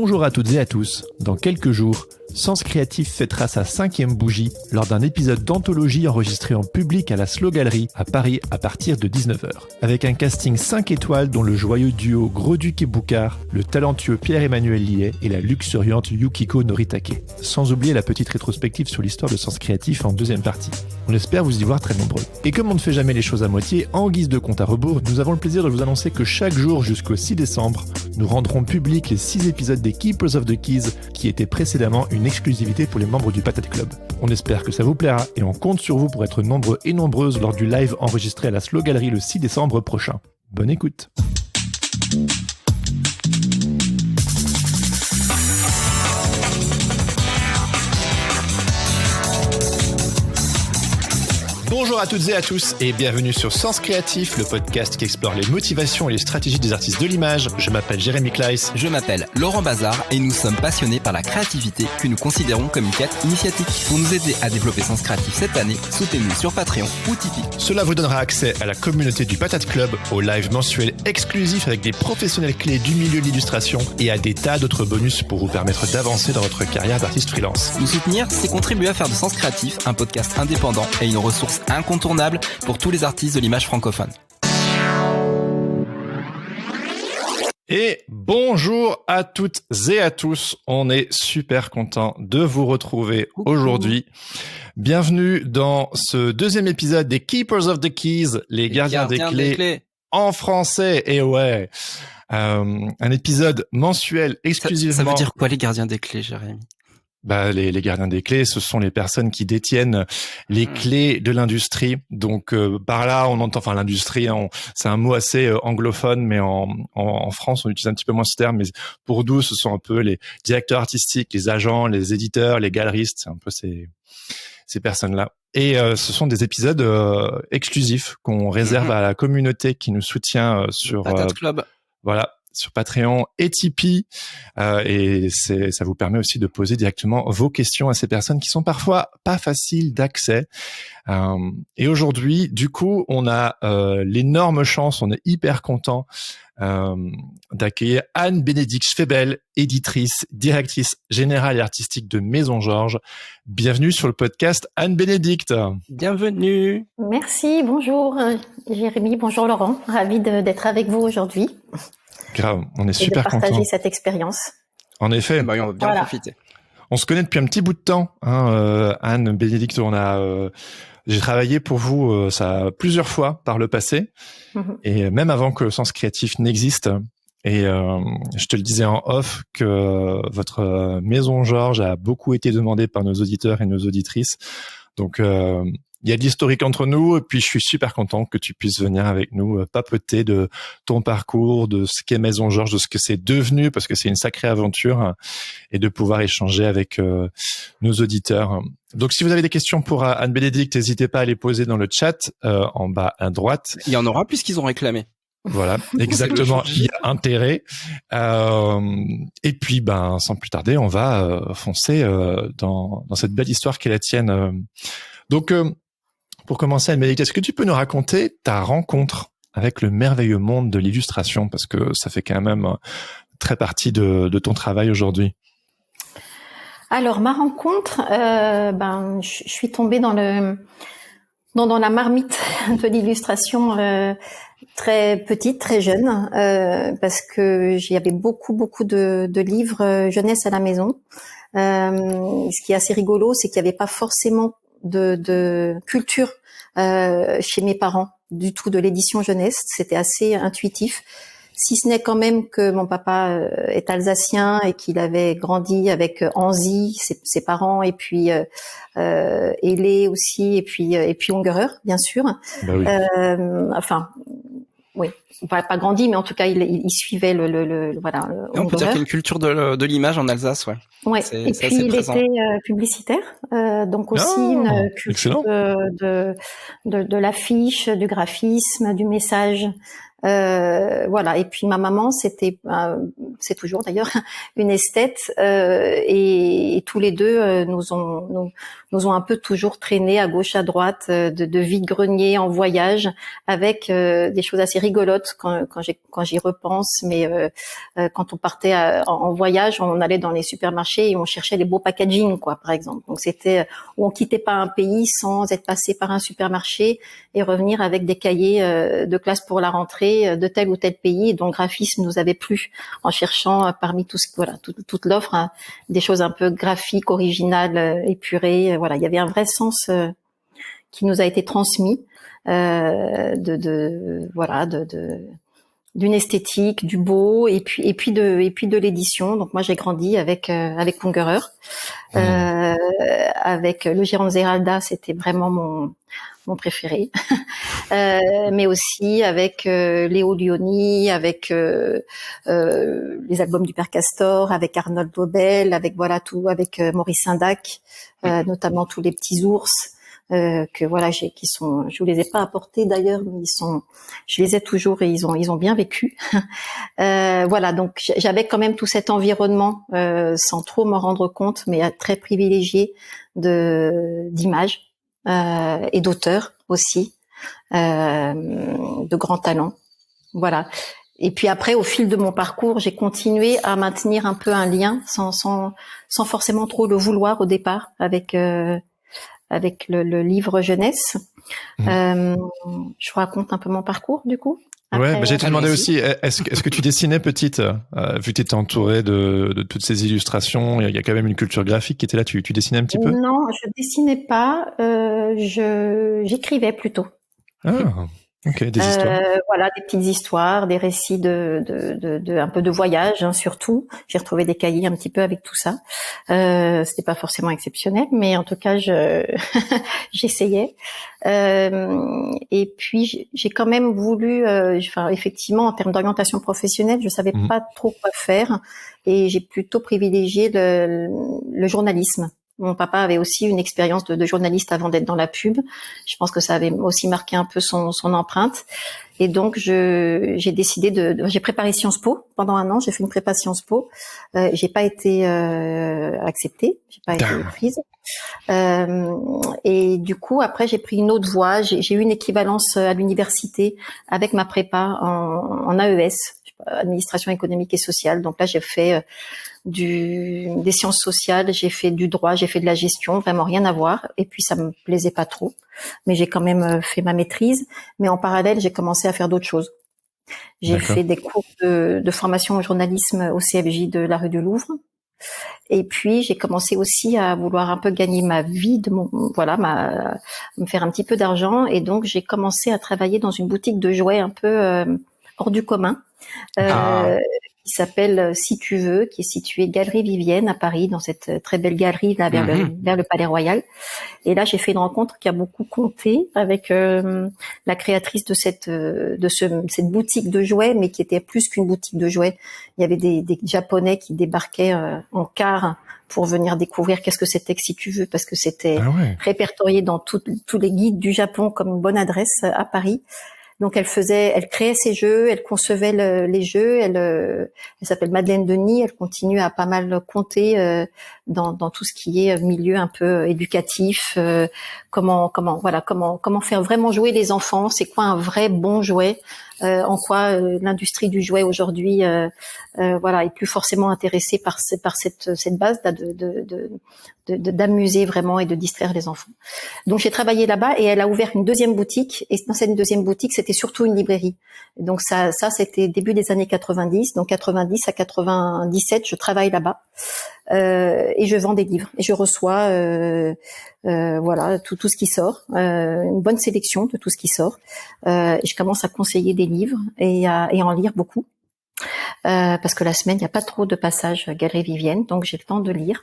Bonjour à toutes et à tous. Dans quelques jours, Sens Créatif fêtera sa 5e bougie lors d'un épisode d'anthologie enregistré en public à la Slow Gallery à Paris à partir de 19h. Avec un casting 5 étoiles dont le joyeux duo Gros-Duc et Boucard, le talentueux Pierre-Emmanuel Liet et la luxuriante Yukiko Noritake. Sans oublier la petite rétrospective sur l'histoire de Sens Créatif en deuxième partie. On espère vous y voir très nombreux. Et comme on ne fait jamais les choses à moitié, en guise de compte à rebours, nous avons le plaisir de vous annoncer que chaque jour jusqu'au 6 décembre, nous rendrons public les 6 épisodes des Keepers of the Keys qui étaient précédemment une exclusivité pour les membres du Patate Club. On espère que ça vous plaira et on compte sur vous pour être nombreux et nombreuses lors du live enregistré à la Slow Gallery le 6 décembre prochain. Bonne écoute. Bonjour à toutes et à tous et bienvenue sur Sens Créatif, le podcast qui explore les motivations et les stratégies des artistes de l'image. Je m'appelle Jérémy Kleiss. Je m'appelle Laurent Bazar et nous sommes passionnés par la créativité que nous considérons comme une quête initiatique. Pour nous aider à développer Sens Créatif cette année, soutenez-nous sur Patreon ou Tipeee. Cela vous donnera accès à la communauté du Patate Club, aux lives mensuels exclusifs avec des professionnels clés du milieu de l'illustration et à des tas d'autres bonus pour vous permettre d'avancer dans votre carrière d'artiste freelance. Nous soutenir, c'est contribuer à faire de Sens Créatif un podcast indépendant et une ressource incontournable pour tous les artistes de l'image francophone. Et bonjour à toutes et à tous, on est super content de vous retrouver aujourd'hui. Bienvenue dans ce deuxième épisode des Keepers of the Keys, les gardiens des clés en français. Et ouais, un épisode mensuel exclusivement. Ça veut dire quoi les gardiens des clés, Jérémy ? Les gardiens des clés, ce sont les personnes qui détiennent les clés de l'industrie. Donc par là, on entend, l'industrie, c'est un mot assez anglophone, mais en France, on utilise un petit peu moins ce terme. Mais pour nous, ce sont un peu les directeurs artistiques, les agents, les éditeurs, les galeristes, c'est un peu ces personnes-là. Et ce sont des épisodes exclusifs qu'on réserve à la communauté qui nous soutient sur Patate Club. Voilà. Sur Patreon et Tipeee, et ça vous permet aussi de poser directement vos questions à ces personnes qui sont parfois pas faciles d'accès. Et aujourd'hui, du coup, on a l'énorme chance, on est hyper content d'accueillir Anne-Bénédicte Schwebel, éditrice, directrice générale et artistique de Maison Georges. Bienvenue sur le podcast Anne-Bénédicte. Bienvenue. Merci, bonjour Jérémy, bonjour Laurent, ravi d'être avec vous aujourd'hui. Grave, on est super content. De partager cette expérience. En effet. On va bien profiter. On se connaît depuis un petit bout de temps, Anne, Bénédicte. J'ai travaillé pour vous ça plusieurs fois par le passé, et même avant que Sens Créatif n'existe. Et je te le disais en off que votre Maison Georges a beaucoup été demandée par nos auditeurs et nos auditrices. Donc il y a de l'historique entre nous, et puis je suis super content que tu puisses venir avec nous papoter de ton parcours, de ce qu'est Maison Georges, de ce que c'est devenu, parce que c'est une sacrée aventure, et de pouvoir échanger avec nos auditeurs. Donc si vous avez des questions pour Anne-Bénédicte, n'hésitez pas à les poser dans le chat en bas à droite. Il y en aura puisqu'ils ont réclamé. Voilà, exactement, il y a intérêt. Et puis, sans plus tarder, on va foncer dans cette belle histoire qui est la tienne. Donc, pour commencer, Anne-Bénédicte, est-ce que tu peux nous raconter ta rencontre avec le merveilleux monde de l'illustration, parce que ça fait quand même très partie de ton travail aujourd'hui. Alors, ma rencontre, je suis tombée dans la marmite de l'illustration très petite, très jeune, parce que j'y avais beaucoup de livres jeunesse à la maison. Ce qui est assez rigolo, c'est qu'il n'y avait pas forcément de culture chez mes parents du tout de l'édition jeunesse. C'était assez intuitif, si ce n'est quand même que mon papa est alsacien et qu'il avait grandi avec Anzy, ses parents, et puis Hellé aussi, et puis Ungerer, bien sûr. Bah oui. Oui, pas grandi, mais en tout cas il suivait le voilà. On peut dire qu'il y a une culture de l'image en Alsace, ouais. Ouais. Et puis il était publicitaire, donc aussi une culture de l'affiche, du graphisme, du message, Voilà. Et puis ma maman, c'est toujours d'ailleurs une esthète, et tous les deux nous ont un peu toujours traîné à gauche à droite, de vide-grenier en voyage, avec des choses assez rigolotes quand j'y repense. Mais quand on partait en voyage, on allait dans les supermarchés et on cherchait les beaux packaging, quoi, par exemple. Donc c'était où on quittait pas un pays sans être passé par un supermarché et revenir avec des cahiers de classe pour la rentrée de tel ou tel pays dont le graphisme nous avait plu, en cherchant parmi toute l'offre, hein, des choses un peu graphiques, originales, épurées. Voilà, il y avait un vrai sens qui nous a été transmis, d'une esthétique, du beau, et puis de l'édition. Donc moi j'ai grandi avec Ungerer, avec le Gironzeralda, c'était vraiment mon préféré, mais aussi avec Léo Lionni, avec les albums du Père Castor, avec Arnold Dobel, avec avec Maurice Sindac, notamment tous les petits ours. Que voilà, je vous les ai pas apportés d'ailleurs, mais je les ai toujours et ils ont bien vécu. Voilà, donc j'avais quand même tout cet environnement, sans trop m'en rendre compte, mais très privilégié d'images et d'auteurs aussi, de grands talents. Voilà. Et puis après, au fil de mon parcours, j'ai continué à maintenir un peu un lien, sans forcément trop le vouloir au départ, avec le livre jeunesse. Je vous raconte un peu mon parcours, du coup. Ouais, j'ai te demandé aussi, est-ce que tu dessinais petite, vu que tu étais entourée de toutes ces illustrations, il y a quand même une culture graphique qui était là, tu dessinais un petit peu? Non, je dessinais pas, j'écrivais plutôt. Ah, ok, des histoires. Voilà, des petites histoires, des récits de un peu de voyage, hein, surtout. J'ai retrouvé des cahiers un petit peu avec tout ça. C'était pas forcément exceptionnel, mais en tout cas, j'essayais. Et puis j'ai quand même voulu, effectivement, en termes d'orientation professionnelle, je savais pas trop quoi faire, et j'ai plutôt privilégié le journalisme. Mon papa avait aussi une expérience de journaliste avant d'être dans la pub. Je pense que ça avait aussi marqué un peu son empreinte. Et donc, j'ai décidé j'ai préparé Sciences Po pendant 1 an. J'ai fait une prépa Sciences Po. J'ai pas été acceptée. J'ai pas été prise. Et du coup, après, j'ai pris une autre voie. J'ai eu une équivalence à l'université avec ma prépa en AES, administration économique et sociale. Donc là, j'ai fait des sciences sociales, j'ai fait du droit, j'ai fait de la gestion, vraiment rien à voir. Et puis ça me plaisait pas trop, mais j'ai quand même fait ma maîtrise. Mais en parallèle, j'ai commencé à faire d'autres choses. J'ai fait des cours de formation au journalisme au CFJ de la rue du Louvre. Et puis j'ai commencé aussi à vouloir un peu gagner ma vie, me faire un petit peu d'argent. Et donc j'ai commencé à travailler dans une boutique de jouets un peu hors du commun. Qui s'appelle Si tu veux, qui est située Galerie Vivienne à Paris, dans cette très belle galerie là vers le Palais Royal. Et là, j'ai fait une rencontre qui a beaucoup compté avec la créatrice de cette boutique de jouets, mais qui était plus qu'une boutique de jouets. Il y avait des Japonais qui débarquaient en car pour venir découvrir qu'est-ce que c'était que Si tu veux, parce que c'était répertorié dans tous les guides du Japon comme une bonne adresse à Paris. Donc elle créait ses jeux, elle concevait les jeux. Elle s'appelle Madeleine Denis. Elle continue à pas mal compter dans tout ce qui est milieu un peu éducatif. Comment faire vraiment jouer les enfants. C'est quoi un vrai bon jouet? En quoi l'industrie du jouet aujourd'hui est plus forcément intéressée par cette base là d'amuser vraiment et de distraire les enfants. Donc j'ai travaillé là-bas et elle a ouvert une deuxième boutique, et dans cette deuxième boutique c'était surtout une librairie. Donc ça c'était début des années 90, donc 90 à 97 je travaille là-bas et je vends des livres et je reçois tout ce qui sort, une bonne sélection de tout ce qui sort, et je commence à conseiller des livres et en lire beaucoup. Parce que la semaine, il n'y a pas trop de passages Galerie Vivienne, donc j'ai le temps de lire.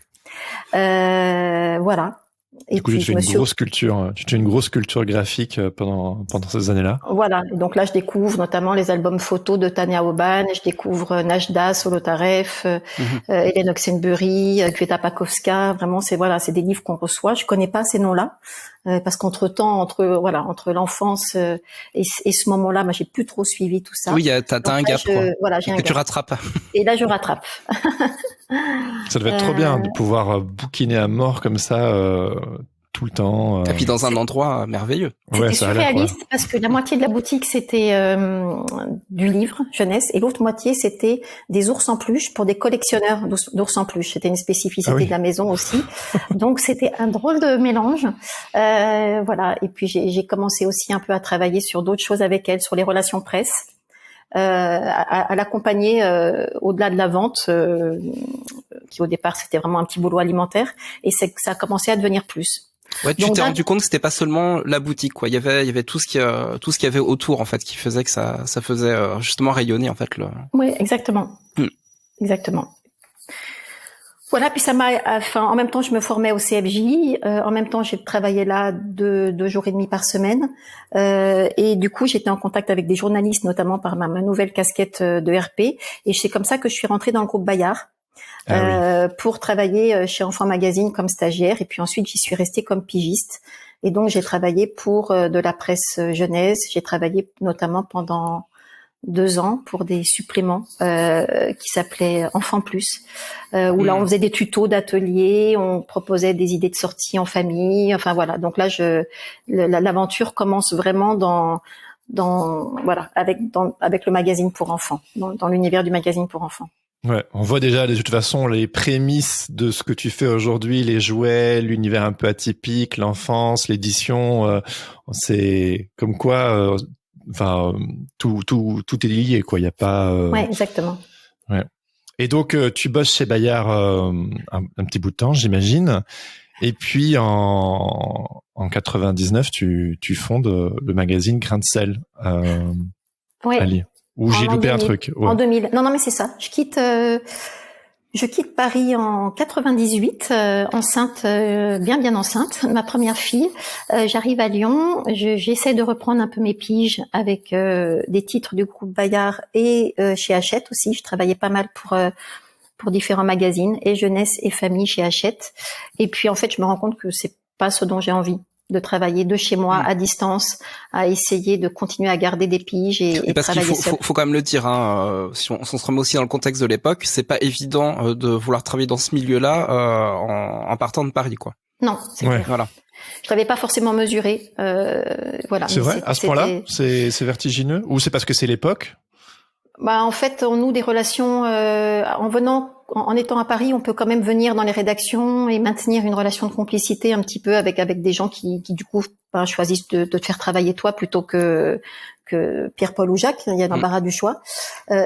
Voilà. Et du coup, puis tu fais une grosse culture graphique pendant ces années-là. Voilà. Et donc là, je découvre notamment les albums photos de Tania Oban, je découvre Najda Solotareff, Hélène Oxenbury, Květa Pakowska. Vraiment, c'est des livres qu'on reçoit. Je connais pas ces noms-là parce qu'entre-temps, entre l'enfance et ce moment-là, moi, j'ai plus trop suivi tout ça. Oui, t'as un gap, quoi. Voilà, j'ai un que gap. tu rattrapes. Et là, je rattrape. Ça devait être trop bien de pouvoir bouquiner à mort comme ça tout le temps. Et puis dans un endroit merveilleux. C'était surréaliste parce que la moitié de la boutique c'était du livre jeunesse et l'autre moitié c'était des ours en peluche pour des collectionneurs d'ours en peluche. C'était une spécificité de la maison aussi. Donc c'était un drôle de mélange. Voilà. Et puis j'ai commencé aussi un peu à travailler sur d'autres choses avec elle, sur les relations presse. À l'accompagner au-delà de la vente, qui au départ c'était vraiment un petit boulot alimentaire, et ça a commencé à devenir plus. Ouais, tu t'es rendu compte que c'était pas seulement la boutique, quoi. Il y avait tout ce qu'il y avait autour, en fait, qui faisait que ça faisait justement rayonner, en fait, le. Oui, exactement. Exactement. Voilà, puis en même temps, je me formais au CFJ. En même temps, j'ai travaillé là 2 jours et demi par semaine. Et du coup, j'étais en contact avec des journalistes, notamment par ma nouvelle casquette de RP. Et c'est comme ça que je suis rentrée dans le groupe Bayard. Pour travailler chez Enfant Magazine comme stagiaire. Et puis ensuite, j'y suis restée comme pigiste. Et donc, j'ai travaillé pour de la presse jeunesse. J'ai travaillé notamment pendant 2 ans pour des suppléments qui s'appelaient Enfant Plus, où là on faisait des tutos d'ateliers, on proposait des idées de sortie en famille, enfin voilà. Donc là l'aventure commence vraiment avec le magazine pour enfants, dans l'univers du magazine pour enfants. Ouais, on voit déjà de toute façon les prémices de ce que tu fais aujourd'hui, les jouets, l'univers un peu atypique, l'enfance, l'édition, c'est comme quoi tout est lié, quoi. Il y a pas. Ouais, exactement. Ouais. Et donc tu bosses chez Bayard un petit bout de temps, j'imagine. Et puis en 99, tu fondes le magazine Grain de sel. Ouais. À Lille. Ou j'ai loupé un truc. Ouais. En 2000. Non, mais c'est ça. Je quitte Paris en 98, enceinte, bien enceinte, ma première fille. J'arrive à Lyon, j'essaie de reprendre un peu mes piges avec des titres du groupe Bayard et chez Hachette aussi. Je travaillais pas mal pour différents magazines, et jeunesse et famille chez Hachette. Et puis en fait, je me rends compte que c'est pas ce dont j'ai envie, de travailler de chez moi à distance, à essayer de continuer à garder des piges et parce travailler qu'il faut quand même le dire, hein, si on se remet aussi dans le contexte de l'époque, c'est pas évident de vouloir travailler dans ce milieu-là en partant de Paris, quoi. Non, c'est clair. Voilà. Je l'avais pas forcément mesuré, voilà. C'est vrai, à ce point-là, c'est vertigineux, ou c'est parce que c'est l'époque? Bah en fait, on noue des relations en étant à Paris, on peut quand même venir dans les rédactions et maintenir une relation de complicité un petit peu avec des gens qui du coup choisissent de te faire travailler toi plutôt que Pierre-Paul ou Jacques. Il y a l'embarras du choix.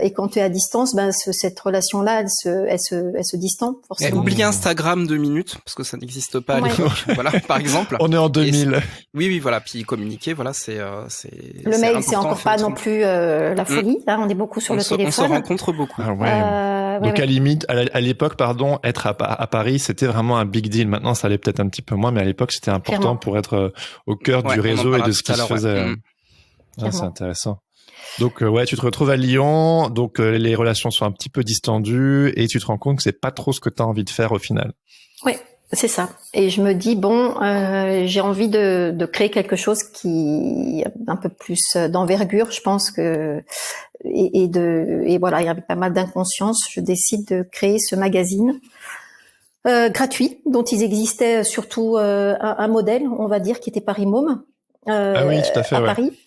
Et quand tu es à distance, cette relation-là, elle se distend forcément. Oublie Instagram 2 minutes parce que ça n'existe pas à l'époque. Voilà, par exemple. On est en 2000. Oui, voilà. Puis communiquer, voilà, c'est. Le mail, c'est encore pas non plus la folie. Là, on est beaucoup sur le téléphone. On se rencontre beaucoup. Ah ouais. Donc à l'époque, être à Paris, c'était vraiment un big deal. Maintenant, ça allait peut-être un petit peu moins, mais à l'époque, c'était important. Clairement. Pour être au cœur du réseau et de ce qui se faisait. Ah, c'est intéressant. Donc tu te retrouves à Lyon, donc les relations sont un petit peu distendues et tu te rends compte que c'est pas trop ce que tu as envie de faire au final. Oui, c'est ça. Et je me dis j'ai envie de créer quelque chose qui a un peu plus d'envergure, je pense que et voilà, il y avait pas mal d'inconscience, je décide de créer ce magazine gratuit dont il existait surtout un modèle, on va dire, qui était Paris Môme. Ah oui, tout à fait, Paris.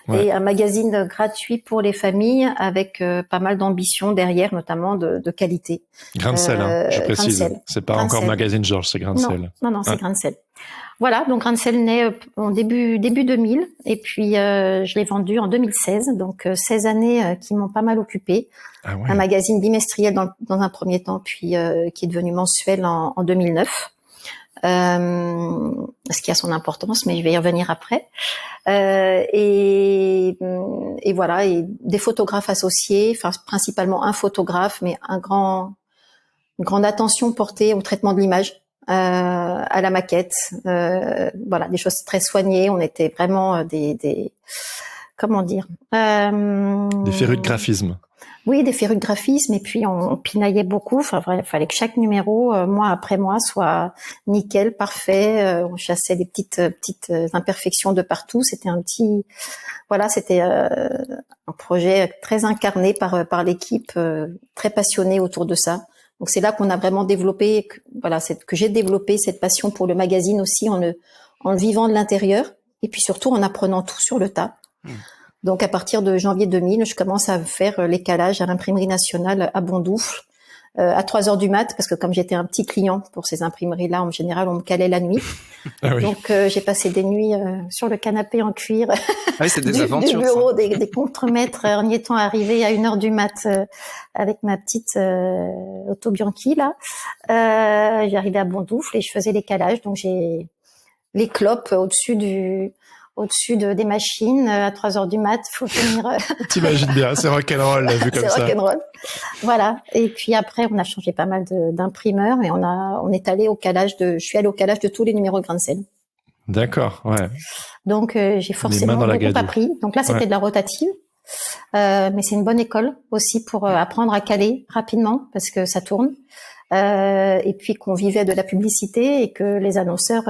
Ouais. Et un magazine gratuit pour les familles avec pas mal d'ambition derrière, notamment de qualité. Grain de sel, je précise. C'est pas encore Magazine Georges, c'est Grain de sel. Non, c'est Grain de sel. Voilà, donc Grain de sel naît en début 2000 et puis je l'ai vendu en 2016, donc 16 années qui m'ont pas mal occupée. Ah ouais. Un magazine bimestriel dans un premier temps, puis qui est devenu mensuel en 2009. Ce qui a son importance, mais je vais y revenir après. Et voilà, et des photographes associés, enfin principalement un photographe, mais une grande attention portée au traitement de l'image. à la maquette, voilà, des choses très soignées. On était vraiment des comment dire, des férus de graphisme. Oui, des férus de graphisme, et puis on pinaillait beaucoup. Enfin, il fallait que chaque numéro, mois après mois, soit nickel, parfait. On chassait des petites imperfections de partout. C'était c'était un projet très incarné par l'équipe, très passionnée autour de ça. Donc c'est là qu'on a vraiment développé, que j'ai développé cette passion pour le magazine aussi en le vivant de l'intérieur, et puis surtout en apprenant tout sur le tas. Donc à partir de janvier 2000, je commence à faire les calages à l'imprimerie nationale à Bondoufle à 3h du mat, parce que comme j'étais un petit client pour ces imprimeries-là, en général on me calait la nuit. Ah oui. Donc j'ai passé des nuits sur le canapé en cuir c'est des aventures, du bureau des contremaîtres en y étant arrivée à 1h du mat avec ma petite Auto Bianchi là. J'arrivais à Bondoufle et je faisais les calages, donc j'ai les clopes au-dessus des machines à 3h du mat, faut venir. T'imagines bien, c'est rock'n'roll, vu comme ça. C'est rock'n'roll. Voilà. Et puis après, on a changé pas mal d'imprimeurs et je suis allée au calage de tous les numéros de Grain de Sel. D'accord, ouais. Donc, j'ai forcément beaucoup appris. Donc là, c'était de la rotative. Mais c'est une bonne école aussi pour apprendre à caler rapidement parce que ça tourne. Et puis qu'on vivait de la publicité et que les annonceurs,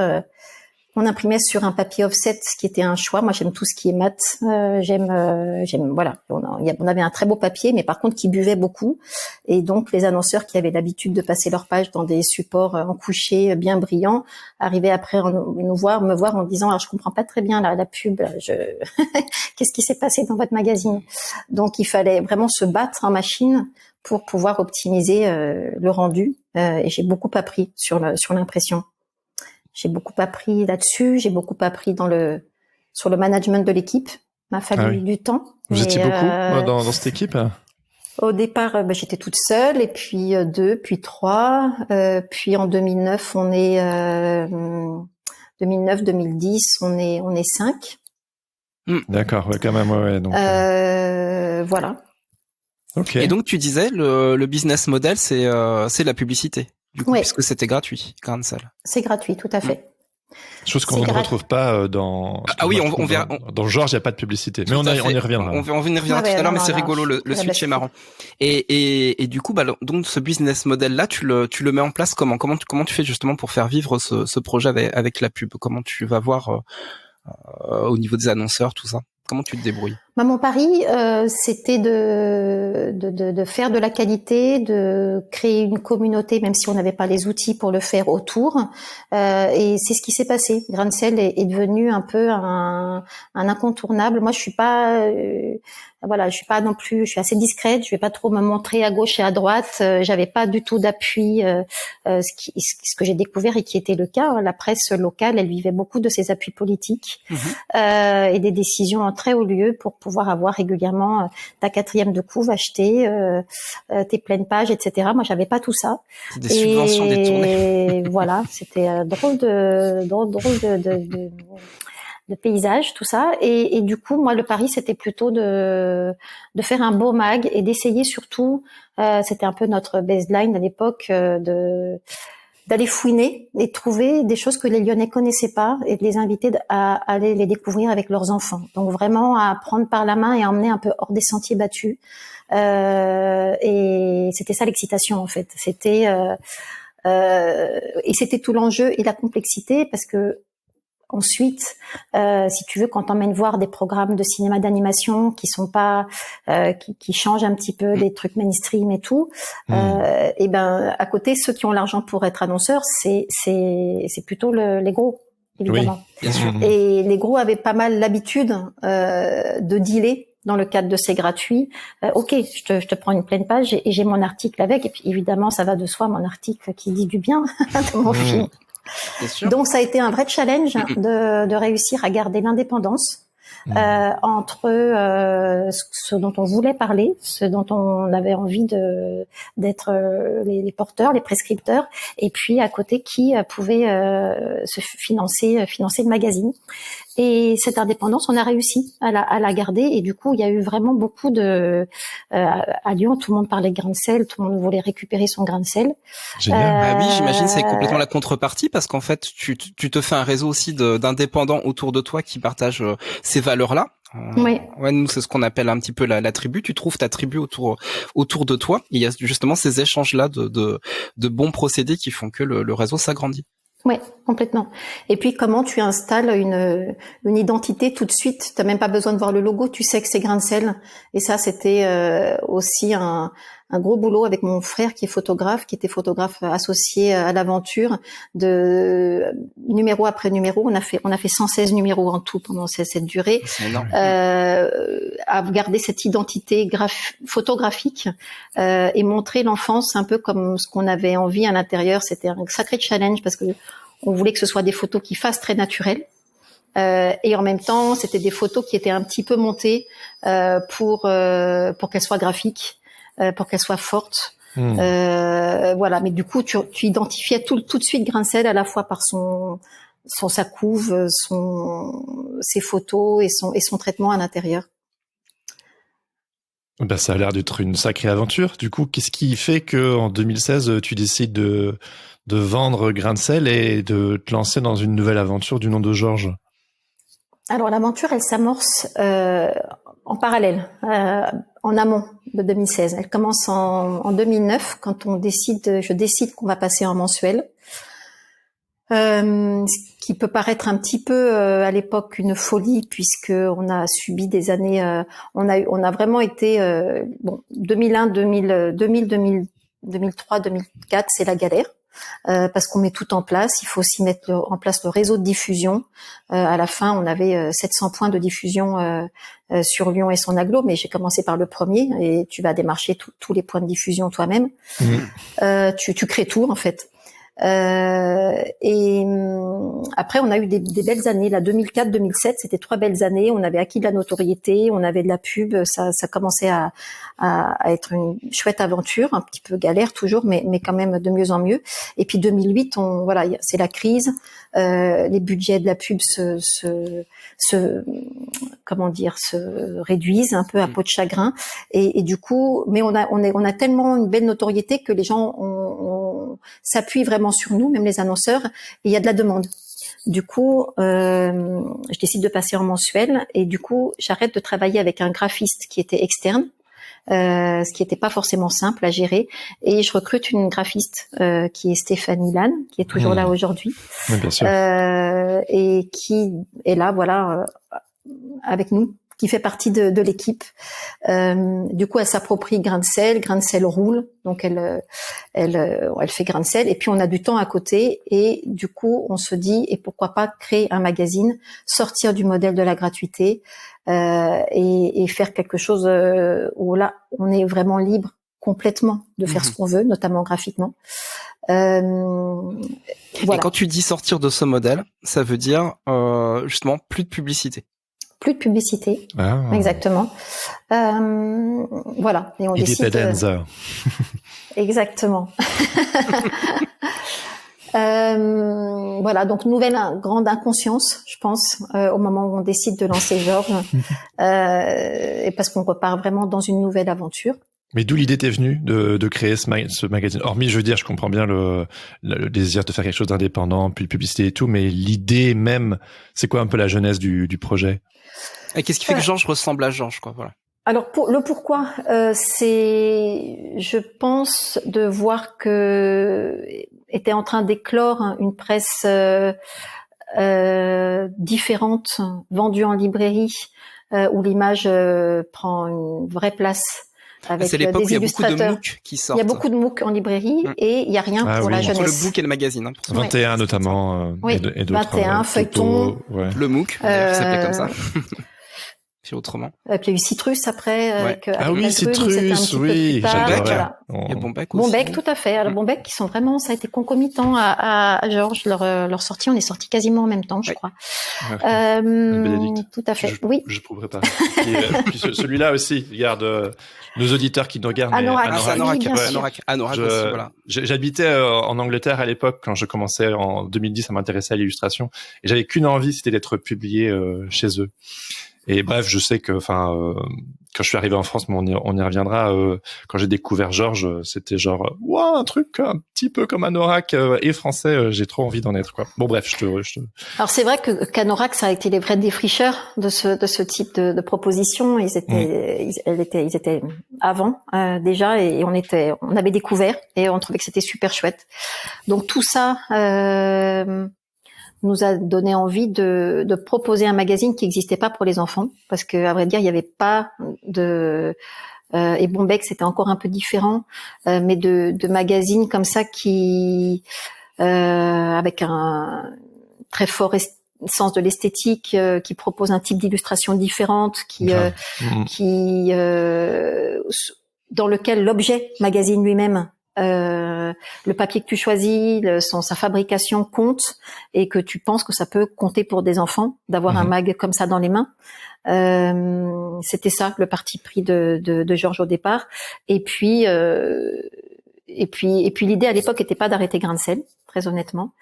on imprimait sur un papier offset, ce qui était un choix. Moi, j'aime tout ce qui est mat. Voilà. On avait un très beau papier, mais par contre, qui buvait beaucoup. Et donc, les annonceurs qui avaient l'habitude de passer leurs pages dans des supports en couché bien brillants, arrivaient après me voir en disant, alors, je comprends pas très bien la pub. Qu'est-ce qui s'est passé dans votre magazine? Donc, il fallait vraiment se battre en machine pour pouvoir optimiser le rendu. Et j'ai beaucoup appris sur l'impression. J'ai beaucoup appris là-dessus, j'ai beaucoup appris sur le management de l'équipe. M'a fallu du temps. Vous étiez beaucoup dans cette équipe? Au départ, j'étais toute seule, et puis 2, puis 3, puis en 2009, 2010, on est 5. D'accord, ouais, quand même, ouais. Donc, voilà. Ok. Et donc tu disais le business model, c'est la publicité. Du coup, puisque c'était gratuit, Grain de Sel. C'est gratuit, tout à fait. Chose qu'on ne retrouve pas dans. On verra. Dans Georges, il n'y a pas de publicité, mais on y reviendra. On y reviendra tout à l'heure, mais c'est rigolo, le switch est marrant. Et du coup, donc ce business model là, tu le mets en place comment tu fais justement pour faire vivre ce projet avec la pub? Comment tu vas voir au niveau des annonceurs, tout ça? Comment tu te débrouilles? Mon pari, c'était de faire de la qualité, de créer une communauté, même si on n'avait pas les outils pour le faire autour. Et c'est ce qui s'est passé. Grain de Sel est devenu un peu un incontournable. Moi, je suis pas non plus. Je suis assez discrète. Je vais pas trop me montrer à gauche et à droite. J'avais pas du tout d'appui. Ce que j'ai découvert et qui était le cas. La presse locale, elle vivait beaucoup de ses appuis politiques et des décisions en très haut lieu pour pouvoir avoir régulièrement ta 4e de couve achetée, tes pleines pages, etc. Moi, j'avais pas tout ça. Des subventions détournées. Et voilà, c'était drôle de paysage, tout ça. Et du coup, moi, le pari, c'était plutôt de faire un beau mag et d'essayer surtout, c'était un peu notre baseline à l'époque, d'aller fouiner et trouver des choses que les Lyonnais connaissaient pas et de les inviter à aller les découvrir avec leurs enfants. Donc vraiment à prendre par la main et à emmener un peu hors des sentiers battus. Et c'était ça l'excitation en fait. C'était tout l'enjeu et la complexité parce que ensuite, si tu veux, quand t'emmènes voir des programmes de cinéma d'animation qui sont pas, qui changent un petit peu des trucs mainstream et tout, et ben à côté, ceux qui ont l'argent pour être annonceurs, c'est plutôt les gros, évidemment. Oui, bien sûr. Et les gros avaient pas mal l'habitude de dealer dans le cadre de ces gratuits. Ok, je te prends une pleine page et j'ai mon article avec. Et puis évidemment, ça va de soi, mon article qui dit du bien de mon film. Donc ça a été un vrai challenge de réussir à garder l'indépendance entre ce dont on voulait parler, ce dont on avait envie d'être les porteurs, les prescripteurs, et puis à côté qui pouvait se financer le magazine. Et cette indépendance, on a réussi à la garder. Et du coup, il y a eu vraiment beaucoup à Lyon, tout le monde parlait de grain de sel, tout le monde voulait récupérer son grain de sel. Génial. Oui, j'imagine c'est complètement la contrepartie parce qu'en fait, tu te fais un réseau aussi d'indépendants autour de toi qui partagent ces valeurs-là. Oui. Ouais, nous c'est ce qu'on appelle un petit peu la tribu. Tu trouves ta tribu autour de toi. Et il y a justement ces échanges-là de bons procédés qui font que le réseau s'agrandit. Oui, complètement. Et puis comment tu installes une identité tout de suite. T'as même pas besoin de voir le logo, tu sais que c'est grain de sel. Et ça, c'était aussi un gros boulot avec mon frère qui était photographe associé à l'aventure. De numéro après numéro, on a fait 116 numéros en tout pendant cette durée. C'est énorme. À garder cette identité photographique et montrer l'enfance un peu comme ce qu'on avait envie à l'intérieur. C'était un sacré challenge parce que on voulait que ce soit des photos qui fassent très naturelles. Et en même temps, c'était des photos qui étaient un petit peu montées pour qu'elles soient graphiques, pour qu'elles soient fortes. Voilà. Mais du coup, tu identifiais tout de suite grain de sel à la fois par sa couve, ses photos et son traitement à l'intérieur. Ben, ça a l'air d'être une sacrée aventure. Du coup, qu'est-ce qui fait que en 2016, tu décides de vendre grain de sel et de te lancer dans une nouvelle aventure du nom de Georges? Alors, l'aventure, elle s'amorce en parallèle, en amont de 2016. Elle commence en 2009 quand je décide qu'on va passer en mensuel. Ce qui peut paraître un petit peu à l'époque une folie puisque on a subi des années, on a vraiment été 2001, 2000, 2003, 2004, c'est la galère. Parce qu'on met tout en place, il faut aussi mettre en place le réseau de diffusion. À la fin, on avait 700 points de diffusion sur Lyon et son agglo, mais j'ai commencé par le premier et tu vas démarcher tous les points de diffusion toi-même. Tu crées tout en fait. Et après, on a eu des belles années. La 2004-2007, c'était 3 belles années. On avait acquis de la notoriété, on avait de la pub. Ça commençait à être une chouette aventure, un petit peu galère toujours, mais quand même de mieux en mieux. Et puis 2008, c'est la crise. Les budgets de la pub se réduisent un peu à peau de chagrin. Et du coup, mais on a tellement une belle notoriété que les gens s'appuient vraiment sur nous, même les annonceurs, et il y a de la demande. Du coup, je décide de passer en mensuel et du coup, j'arrête de travailler avec un graphiste qui était externe, ce qui n'était pas forcément simple à gérer, et je recrute une graphiste qui est Stéphanie Lannes, qui est toujours là aujourd'hui, oui, bien sûr. Et qui est là, avec nous, qui fait partie de l'équipe. Du coup, elle s'approprie grain de sel roule, donc elle fait grain de sel, et puis on a du temps à côté, et du coup, on se dit, et pourquoi pas créer un magazine, sortir du modèle de la gratuité, et faire quelque chose où là, on est vraiment libre complètement de faire ce qu'on veut, notamment graphiquement. Et quand tu dis sortir de ce modèle, ça veut dire justement plus de publicité. Plus de publicité, exactement. Voilà. Et on décide. Exactement. Voilà, donc nouvelle grande inconscience, je pense, au moment où on décide de lancer Georges, et parce qu'on repart vraiment dans une nouvelle aventure. Mais d'où l'idée t'est venue de créer ce magazine? Hormis, je veux dire, je comprends bien le désir de faire quelque chose d'indépendant, puis de publicité et tout, mais l'idée même, c'est quoi un peu la genèse du projet? Et qu'est-ce qui fait que Georges ressemble à Georges, quoi, voilà. Alors le pourquoi, c'est, je pense, de voir que était en train d'éclore une presse différente, vendue en librairie, où l'image prend une vraie place. C'est l'époque où il y a beaucoup de MOOC qui sortent. Il y a beaucoup de MOOC en librairie et il y a rien pour la jeunesse. Entre le book et le magazine. 21 notamment. Oui, et d'autres. 21, feuilleton. Ouais. Le MOOC, ça s'appelait comme ça. puis autrement. Puis il y a eu Citrus après. Citrus, oui, j'adorais. Voilà. Il y a Bombec aussi. Bombec, tout à fait. Alors Bombec, qui sont vraiment, ça a été concomitant à Georges, leur sortie. On est sortis quasiment en même temps, je crois. Tout à fait. Oui. Je prouverai pas. Puis celui-là aussi, regarde nos auditeurs qui nous regardent. Anorak aussi, voilà. J'habitais en Angleterre à l'époque quand je commençais en 2010 à m'intéresser à l'illustration et j'avais qu'une envie, c'était d'être publié chez eux. Et bref, je sais que, quand je suis arrivé en France, mais on y reviendra. Quand j'ai découvert Georges, c'était genre, wow, un truc un petit peu comme Anorak et français. J'ai trop envie d'en être, quoi. Bon, bref, je te. Alors c'est vrai qu'Anorak, ça a été les vrais défricheurs de ce type de proposition. Ils étaient avant déjà, et on avait découvert et on trouvait que c'était super chouette. Donc tout ça. Nous a donné envie de proposer un magazine qui n'existait pas pour les enfants, parce que à vrai dire il n'y avait pas et Bombec c'était encore un peu différent, mais de magazines comme ça qui avec un très fort sens de l'esthétique, qui propose un type d'illustration différente, dans lequel l'objet magazine lui-même, le papier que tu choisis, sa fabrication compte, et que tu penses que ça peut compter pour des enfants d'avoir un mag comme ça dans les mains. C'était ça le parti pris de Georges au départ. Et puis l'idée à l'époque n'était pas d'arrêter Grain de Sel, très honnêtement,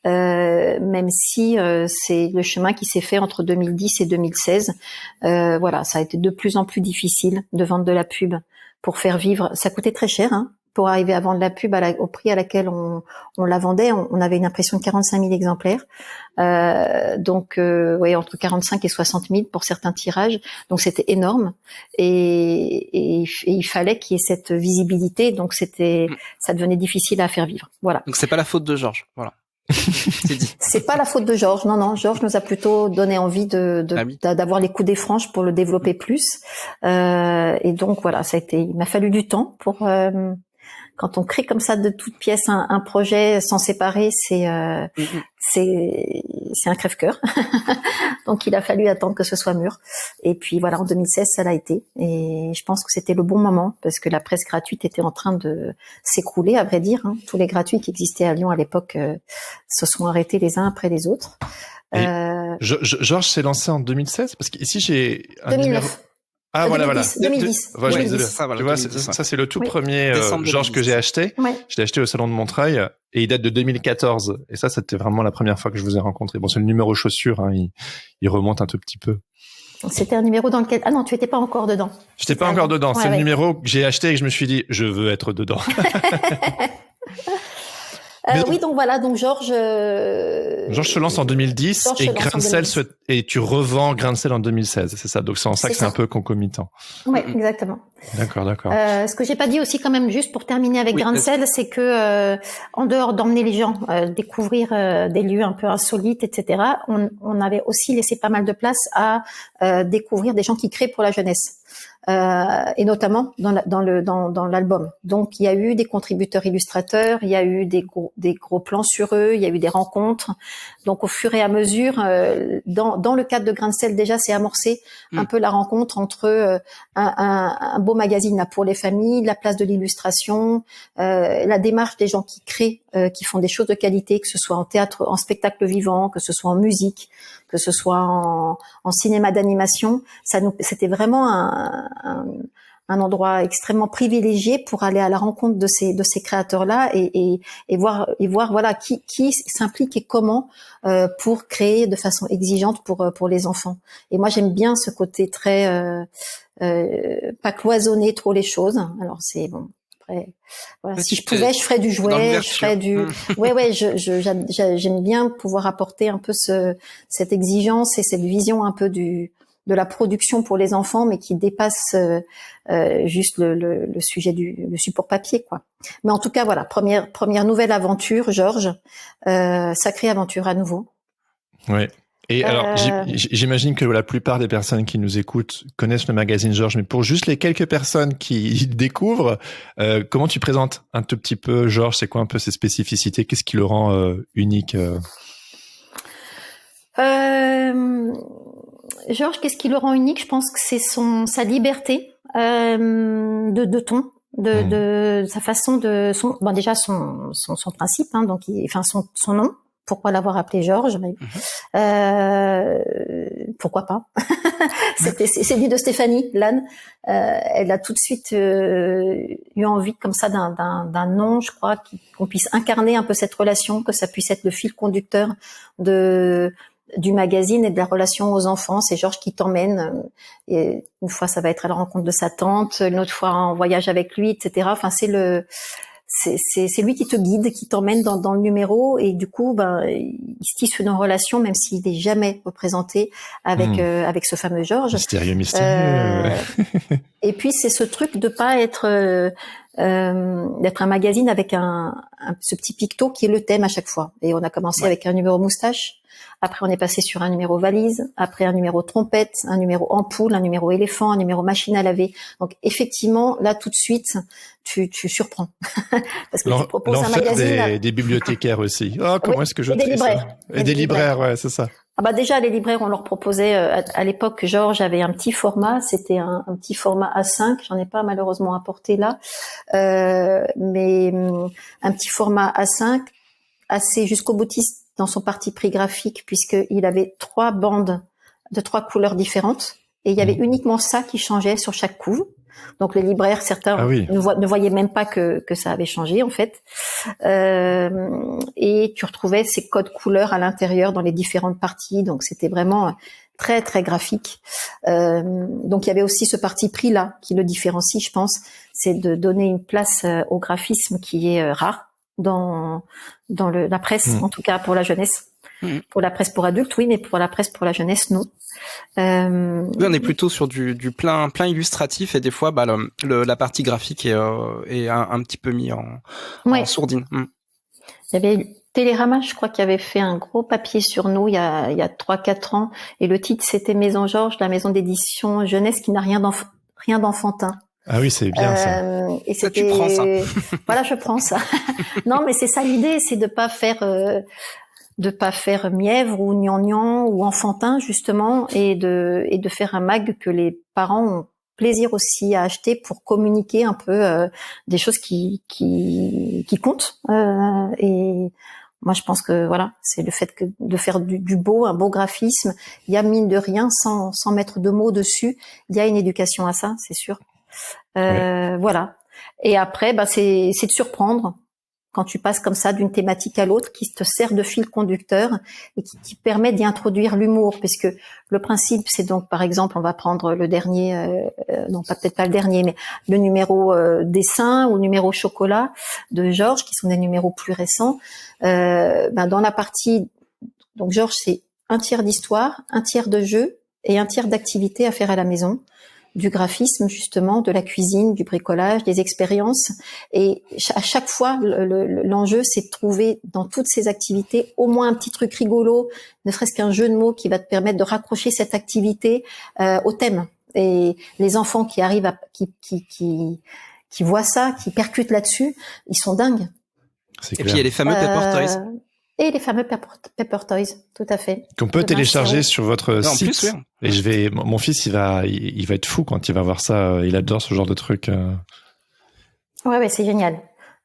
même si c'est le chemin qui s'est fait entre 2010 et 2016. Voilà, ça a été de plus en plus difficile de vendre de la pub pour faire vivre. Ça coûtait très cher, hein. Pour arriver à vendre la pub au prix à laquelle on la vendait, on avait une impression de 45 000 exemplaires. Donc, entre 45 et 60 000 pour certains tirages. Donc, c'était énorme. Et il fallait qu'il y ait cette visibilité. Donc, ça devenait difficile à faire vivre. Voilà. Donc, c'est pas la faute de Georges. Voilà. C'est dit. C'est pas la faute de Georges. Non. Georges nous a plutôt donné envie d'avoir les coups des franches pour le développer plus. Et donc, voilà, il m'a fallu du temps pour, quand on crée comme ça de toutes pièces un projet sans séparer, c'est un crève-cœur. Donc il a fallu attendre que ce soit mûr. Et puis voilà, en 2016, ça l'a été. Et je pense que c'était le bon moment, parce que la presse gratuite était en train de s'écrouler, à vrai dire. Hein. Tous les gratuits qui existaient à Lyon à l'époque se sont arrêtés les uns après les autres. Georges s'est lancé en 2016, parce qu'ici j'ai un 2009. numéro. Ah, 2010. Voilà, 2010. Tu vois, ça c'est le tout premier Georges que j'ai acheté. Ouais. Je l'ai acheté au salon de Montreuil et il date de 2014. Et ça, c'était vraiment la première fois que je vous ai rencontré. Bon, c'est le numéro chaussures, hein, il remonte un tout petit peu. C'était un numéro dans lequel... Ah non, tu étais pas encore dedans. J'étais pas encore dedans. C'est le numéro que j'ai acheté et que je me suis dit, je veux être dedans. Oui, donc voilà, donc Georges se lance en 2010 et Grain de Sel et tu revends Grain de Sel en 2016, c'est ça. Donc c'est en ça que c'est un peu concomitant. Oui, exactement. D'accord. Ce que j'ai pas dit aussi quand même, juste pour terminer avec Grain de Sel, c'est que en dehors d'emmener les gens découvrir des lieux un peu insolites, etc., on avait aussi laissé pas mal de place à découvrir des gens qui créent pour la jeunesse. Et notamment dans l'album. Donc il y a eu des contributeurs illustrateurs, il y a eu des gros plans sur eux, il y a eu des rencontres. Donc au fur et à mesure, dans le cadre de Grain de Sel, déjà c'est amorcé un peu la rencontre entre un beau magazine là pour les familles, la place de l'illustration, la démarche des gens qui créent, qui font des choses de qualité, que ce soit en théâtre, en spectacle vivant, que ce soit en musique, que ce soit en cinéma d'animation. C'était vraiment un endroit extrêmement privilégié pour aller à la rencontre de ces créateurs-là et voir voilà qui s'implique et comment pour créer de façon exigeante pour les enfants. Et moi j'aime bien ce côté très pas cloisonner trop les choses. Alors c'est bon. Après, voilà, si je pouvais, je ferais du jouet, je ferais du. J'aime bien pouvoir apporter un peu cette exigence et cette vision un peu de la production pour les enfants, mais qui dépasse juste le sujet le support papier, quoi. Mais en tout cas, voilà, première nouvelle aventure, Georges, sacrée aventure à nouveau. Oui. Et alors, j'imagine que la plupart des personnes qui nous écoutent connaissent le magazine Georges, mais pour juste les quelques personnes qui découvrent, comment tu présentes un tout petit peu Georges? C'est quoi un peu ses spécificités? Qu'est-ce qui le rend unique? Georges, qu'est-ce qui le rend unique? Je pense que c'est sa liberté de ton, de sa façon de déjà son principe, hein, donc son nom. Pourquoi l'avoir appelé Georges? Pourquoi pas? C'est venu de Stéphanie Lannes. Elle a tout de suite eu envie comme ça d'un nom, je crois, qu'on puisse incarner un peu cette relation, que ça puisse être le fil conducteur du magazine et de la relation aux enfants. C'est Georges qui t'emmène. Et une fois, ça va être à la rencontre de sa tante, une autre fois en voyage avec lui, etc. Enfin, c'est lui qui te guide, qui t'emmène dans le numéro, et du coup, il se tisse une relation, même s'il n'est jamais représenté avec ce fameux Georges. Mystérieux. Et puis c'est ce truc de pas être d'être un magazine avec ce petit picto qui est le thème à chaque fois. Et on a commencé avec un numéro moustache. Après, on est passé sur un numéro valise, après un numéro trompette, un numéro ampoule, un numéro éléphant, un numéro machine à laver. Donc, effectivement, là, tout de suite, tu surprends. Parce que tu proposes un magazine. Des bibliothécaires aussi. Oh, comment est-ce que je trie ça? Et des libraires, ouais, c'est ça. Déjà, les libraires, on leur proposait, à l'époque, Georges avait un petit format, c'était un petit format A5, j'en ai pas malheureusement apporté là, mais un petit format A5, assez jusqu'au boutiste dans son parti pris graphique, puisqu'il avait 3 bandes de 3 couleurs différentes, et il y avait uniquement ça qui changeait sur chaque couve. Donc les libraires, certains ne voyaient même pas que ça avait changé en fait. Et tu retrouvais ces codes couleurs à l'intérieur dans les différentes parties. Donc c'était vraiment très très graphique. Donc il y avait aussi ce parti pris là qui le différencie, je pense, c'est de donner une place au graphisme qui est rare dans la presse, en tout cas pour la jeunesse. Pour la presse pour adultes, oui, mais pour la presse pour la jeunesse, non. Oui, on est plutôt sur du plein illustratif, et des fois, la partie graphique est un petit peu mis en sourdine. Il y avait Télérama, je crois, qui avait fait un gros papier sur nous il y a 3-4 ans, et le titre c'était Maison Georges, la maison d'édition jeunesse qui n'a rien d'enfantin. Ah oui, c'est bien ça. Et ça, tu prends ça. Voilà, je prends ça. Non, mais c'est ça l'idée, c'est de pas faire mièvre ou gnangnan ou enfantin justement, et de faire un mag que les parents ont plaisir aussi à acheter pour communiquer un peu des choses qui comptent. Et moi, je pense que voilà, c'est le fait de faire du beau, un beau graphisme. Il y a mine de rien, sans mettre de mots dessus, il y a une éducation à ça, c'est sûr. Voilà. Et après, c'est de surprendre quand tu passes comme ça d'une thématique à l'autre, qui te sert de fil conducteur et qui permet d'y introduire l'humour, puisque le principe, c'est donc, par exemple, on va prendre le dernier, peut-être pas le dernier, mais le numéro dessin ou le numéro chocolat de Georges, qui sont des numéros plus récents. Dans la partie, donc Georges, c'est 1/3 d'histoire, 1/3 de jeu et 1/3 d'activité à faire à la maison, du graphisme justement, de la cuisine, du bricolage, des expériences. Et à chaque fois, l'enjeu, c'est de trouver dans toutes ces activités au moins un petit truc rigolo, ne serait-ce qu'un jeu de mots qui va te permettre de raccrocher cette activité au thème. Et les enfants qui arrivent qui voient ça, qui percutent là-dessus, ils sont dingues. Et puis il y a les fameux Pepper Toys. Et les fameux Pepper Toys, tout à fait. Qu'on peut télécharger sur votre site. En plus, oui. Et mon fils, il va être fou quand il va voir ça. Il adore ce genre de truc. Ouais, c'est génial.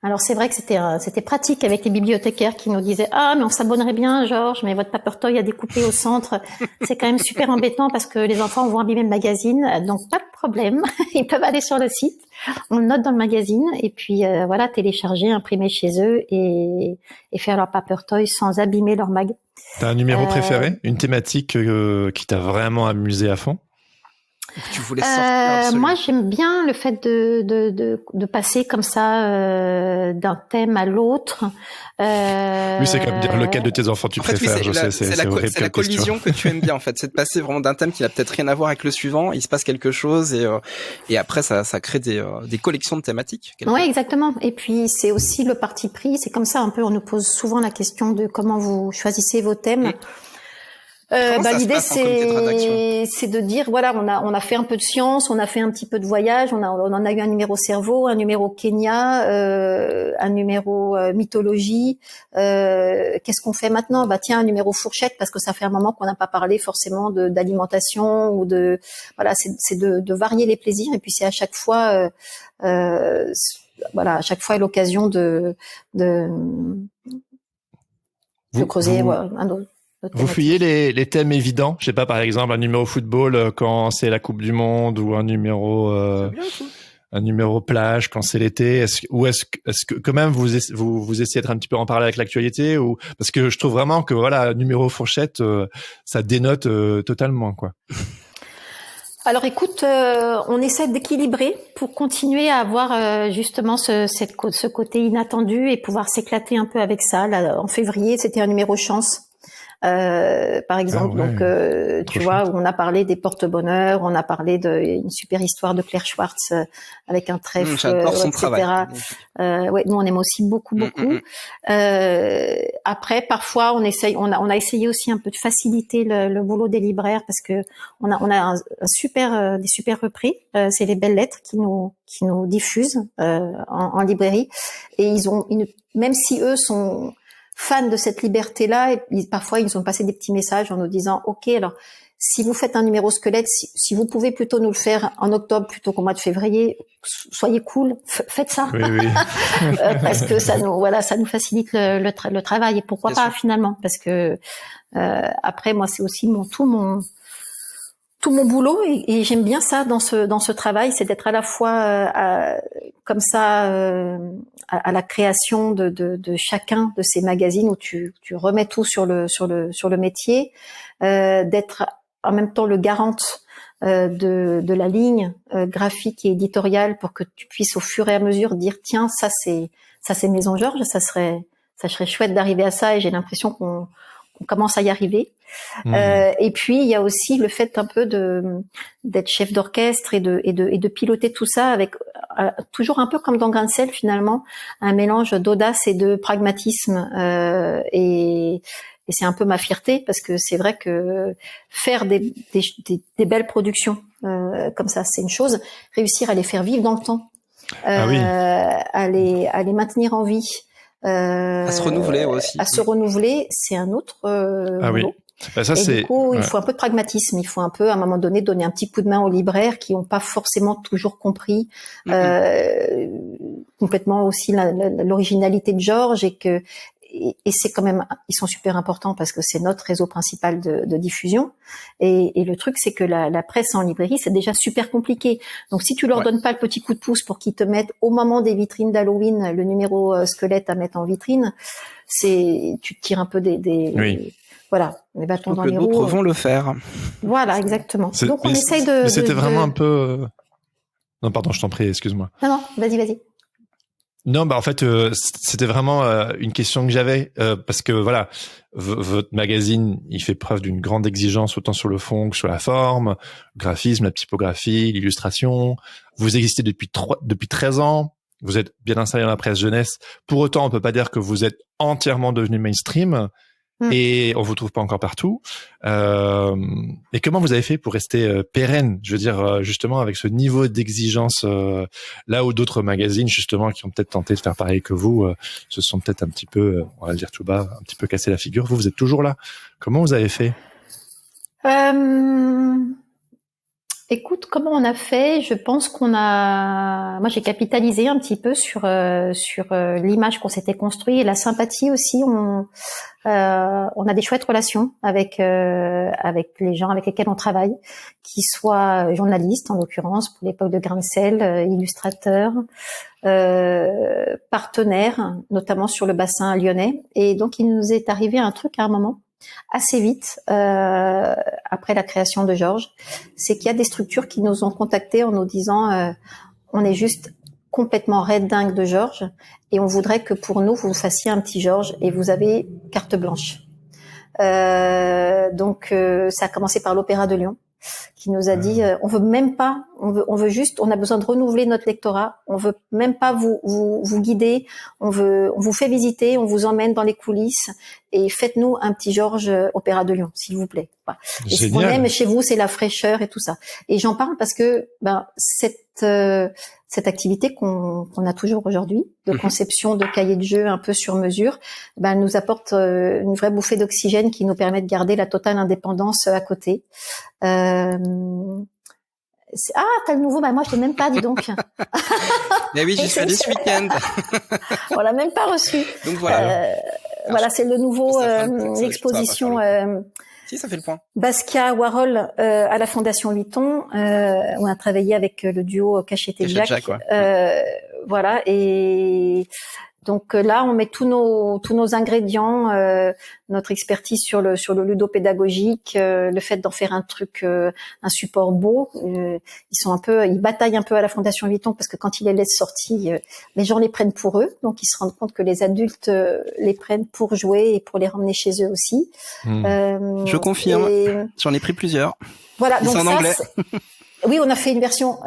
Alors c'est vrai que c'était pratique avec les bibliothécaires qui nous disaient mais on s'abonnerait bien, Georges, mais votre Pepper Toy a découpé au centre. C'est quand même super embêtant parce que les enfants vont abîmer le magazine. Donc pas de problème, ils peuvent aller sur le site, on le note dans le magazine et puis télécharger, imprimer chez eux et faire leur Pepper Toy sans abîmer leur mag. T'as un numéro préféré, une thématique qui t'a vraiment amusé à fond? Tu voulais sortir moi, j'aime bien le fait de passer comme ça d'un thème à l'autre. Oui, c'est comme dire lequel de tes enfants tu préfères. C'est la collision que tu aimes bien en fait, c'est de passer vraiment d'un thème qui n'a peut-être rien à voir avec le suivant. Il se passe quelque chose et après ça crée des collections de thématiques. Oui, exactement. Et puis c'est aussi le parti pris. C'est comme ça un peu. On nous pose souvent la question de comment vous choisissez vos thèmes. L'idée c'est de dire voilà, on a fait un peu de science, on a fait un petit peu de voyage, on en a eu un numéro cerveau, un numéro Kenya, un numéro mythologie. Qu'est-ce qu'on fait maintenant? Tiens, un numéro fourchette, parce que ça fait un moment qu'on n'a pas parlé forcément d'alimentation ou de voilà, c'est de varier les plaisirs, et puis c'est à chaque fois à chaque fois l'occasion de creuser un autre. Vous fuyez les thèmes évidents, je sais pas, par exemple un numéro football quand c'est la Coupe du Monde, ou un numéro plage quand c'est l'été. Est-ce que quand même vous essayez d'être un petit peu en parler avec l'actualité, ou parce que je trouve vraiment que voilà, numéro fourchette, ça dénote totalement, quoi. Alors écoute, on essaie d'équilibrer pour continuer à avoir justement ce côté inattendu et pouvoir s'éclater un peu avec ça. Là, en février, c'était un numéro chance. Par exemple, donc tu vois, où on a parlé des porte-bonheur, on a parlé d'une super histoire de Claire Schwartz avec un trèfle, j'adore son etc. travail. Nous on aime aussi beaucoup. Après, parfois on a essayé aussi un peu de faciliter le boulot des libraires, parce que on a des super repris. C'est les Belles Lettres qui nous diffusent en librairie, et ils ont même si eux sont fans de cette liberté-là, et parfois ils ont passé des petits messages en nous disant OK, alors si vous faites un numéro squelette, si vous pouvez plutôt nous le faire en octobre plutôt qu'au mois de février, soyez cool, faites ça. Oui. Parce que ça nous facilite le travail, et pourquoi pas finalement, parce que après moi c'est aussi tout mon boulot, et j'aime bien ça dans ce travail, c'est d'être à la fois comme ça à la création de chacun de ces magazines où tu remets tout sur le métier, d'être en même temps le garante de la ligne graphique et éditoriale, pour que tu puisses au fur et à mesure dire tiens, ça c'est Maison Georges, ça serait chouette d'arriver à ça, et j'ai l'impression qu'on commence à y arriver. Et puis il y a aussi le fait un peu d'être chef d'orchestre et de piloter tout ça avec toujours un peu comme dans Grain de Sel, finalement, un mélange d'audace et de pragmatisme, et c'est un peu ma fierté, parce que c'est vrai que faire des belles productions comme ça, c'est une chose, réussir à les faire vivre dans le temps, à les maintenir en vie, à se renouveler aussi. À se renouveler, c'est un autre boulot. Ça, du coup, il faut un peu de pragmatisme. Il faut un peu, à un moment donné, donner un petit coup de main aux libraires qui n'ont pas forcément toujours compris complètement aussi l'originalité de Georges, et c'est quand même, ils sont super importants parce que c'est notre réseau principal de diffusion. Et le truc, c'est que la presse en librairie, c'est déjà super compliqué. Donc, si tu leur donnes pas le petit coup de pouce pour qu'ils te mettent au moment des vitrines d'Halloween le numéro squelette à mettre en vitrine, tu te tires un peu des voilà, les bâtons dans les roues. D'autres vont le faire. Voilà, exactement. Donc on essaye de. Mais c'était vraiment un peu. Non, pardon, je t'en prie, excuse-moi. Non, vas-y. Non, en fait, c'était vraiment une question que j'avais, parce que voilà, votre magazine, il fait preuve d'une grande exigence autant sur le fond que sur la forme, le graphisme, la typographie, l'illustration. Vous existez depuis 13 ans. Vous êtes bien installé dans la presse jeunesse. Pour autant, on peut pas dire que vous êtes entièrement devenu mainstream. Et on vous trouve pas encore partout. Et comment vous avez fait pour rester pérenne, je veux dire, justement avec ce niveau d'exigence, là où d'autres magazines, justement, qui ont peut-être tenté de faire pareil que vous, se sont peut-être un petit peu, on va le dire tout bas, un petit peu cassé la figure. Vous êtes toujours là. Comment vous avez fait? Écoute, comment on a fait? Je pense moi j'ai capitalisé un petit peu sur l'image qu'on s'était construit, et la sympathie aussi. On a des chouettes relations avec les gens avec lesquels on travaille, qui soient journalistes en l'occurrence pour l'époque de Grain de Sel, illustrateurs, partenaires, notamment sur le bassin lyonnais. Et donc il nous est arrivé un truc à un moment, assez vite après la création de Georges, c'est qu'il y a des structures qui nous ont contactés en nous disant on est juste complètement raide dingue de Georges, et on voudrait que pour nous vous fassiez un petit Georges, et vous avez carte blanche. Donc ça a commencé par l'Opéra de Lyon, qui nous a dit on veut même pas, on veut juste, on a besoin de renouveler notre lectorat, on veut même pas vous guider, on vous fait visiter, on vous emmène dans les coulisses et faites-nous un petit Georges Opéra de Lyon, s'il vous plaît. Voilà. Et ce qu'on aime chez vous, c'est la fraîcheur et tout ça. Et j'en parle parce que cette activité qu'on a toujours aujourd'hui, de conception de cahiers de jeu un peu sur mesure, nous apporte une vraie bouffée d'oxygène qui nous permet de garder la totale indépendance à côté. T'as le nouveau, moi je l'ai même pas, dis donc. Mais oui, j'y suis allée ce week-end. On l'a même pas reçu. Donc voilà. Voilà, c'est le nouveau exposition. Si, ça fait le point. Basquiat Warhol à la Fondation Vuitton. On a travaillé avec le duo Cachette et Jack. Voilà, et donc là on met tous nos ingrédients, notre expertise sur le ludopédagogique, le fait d'en faire un truc, un support beau. Ils bataillent un peu à la Fondation Vuitton parce que quand ils les laissent sortir, les gens les prennent pour eux, donc ils se rendent compte que les adultes les prennent pour jouer et pour les ramener chez eux aussi. Je confirme, j'en ai pris plusieurs. Voilà, donc en anglais. Oui, on a fait une version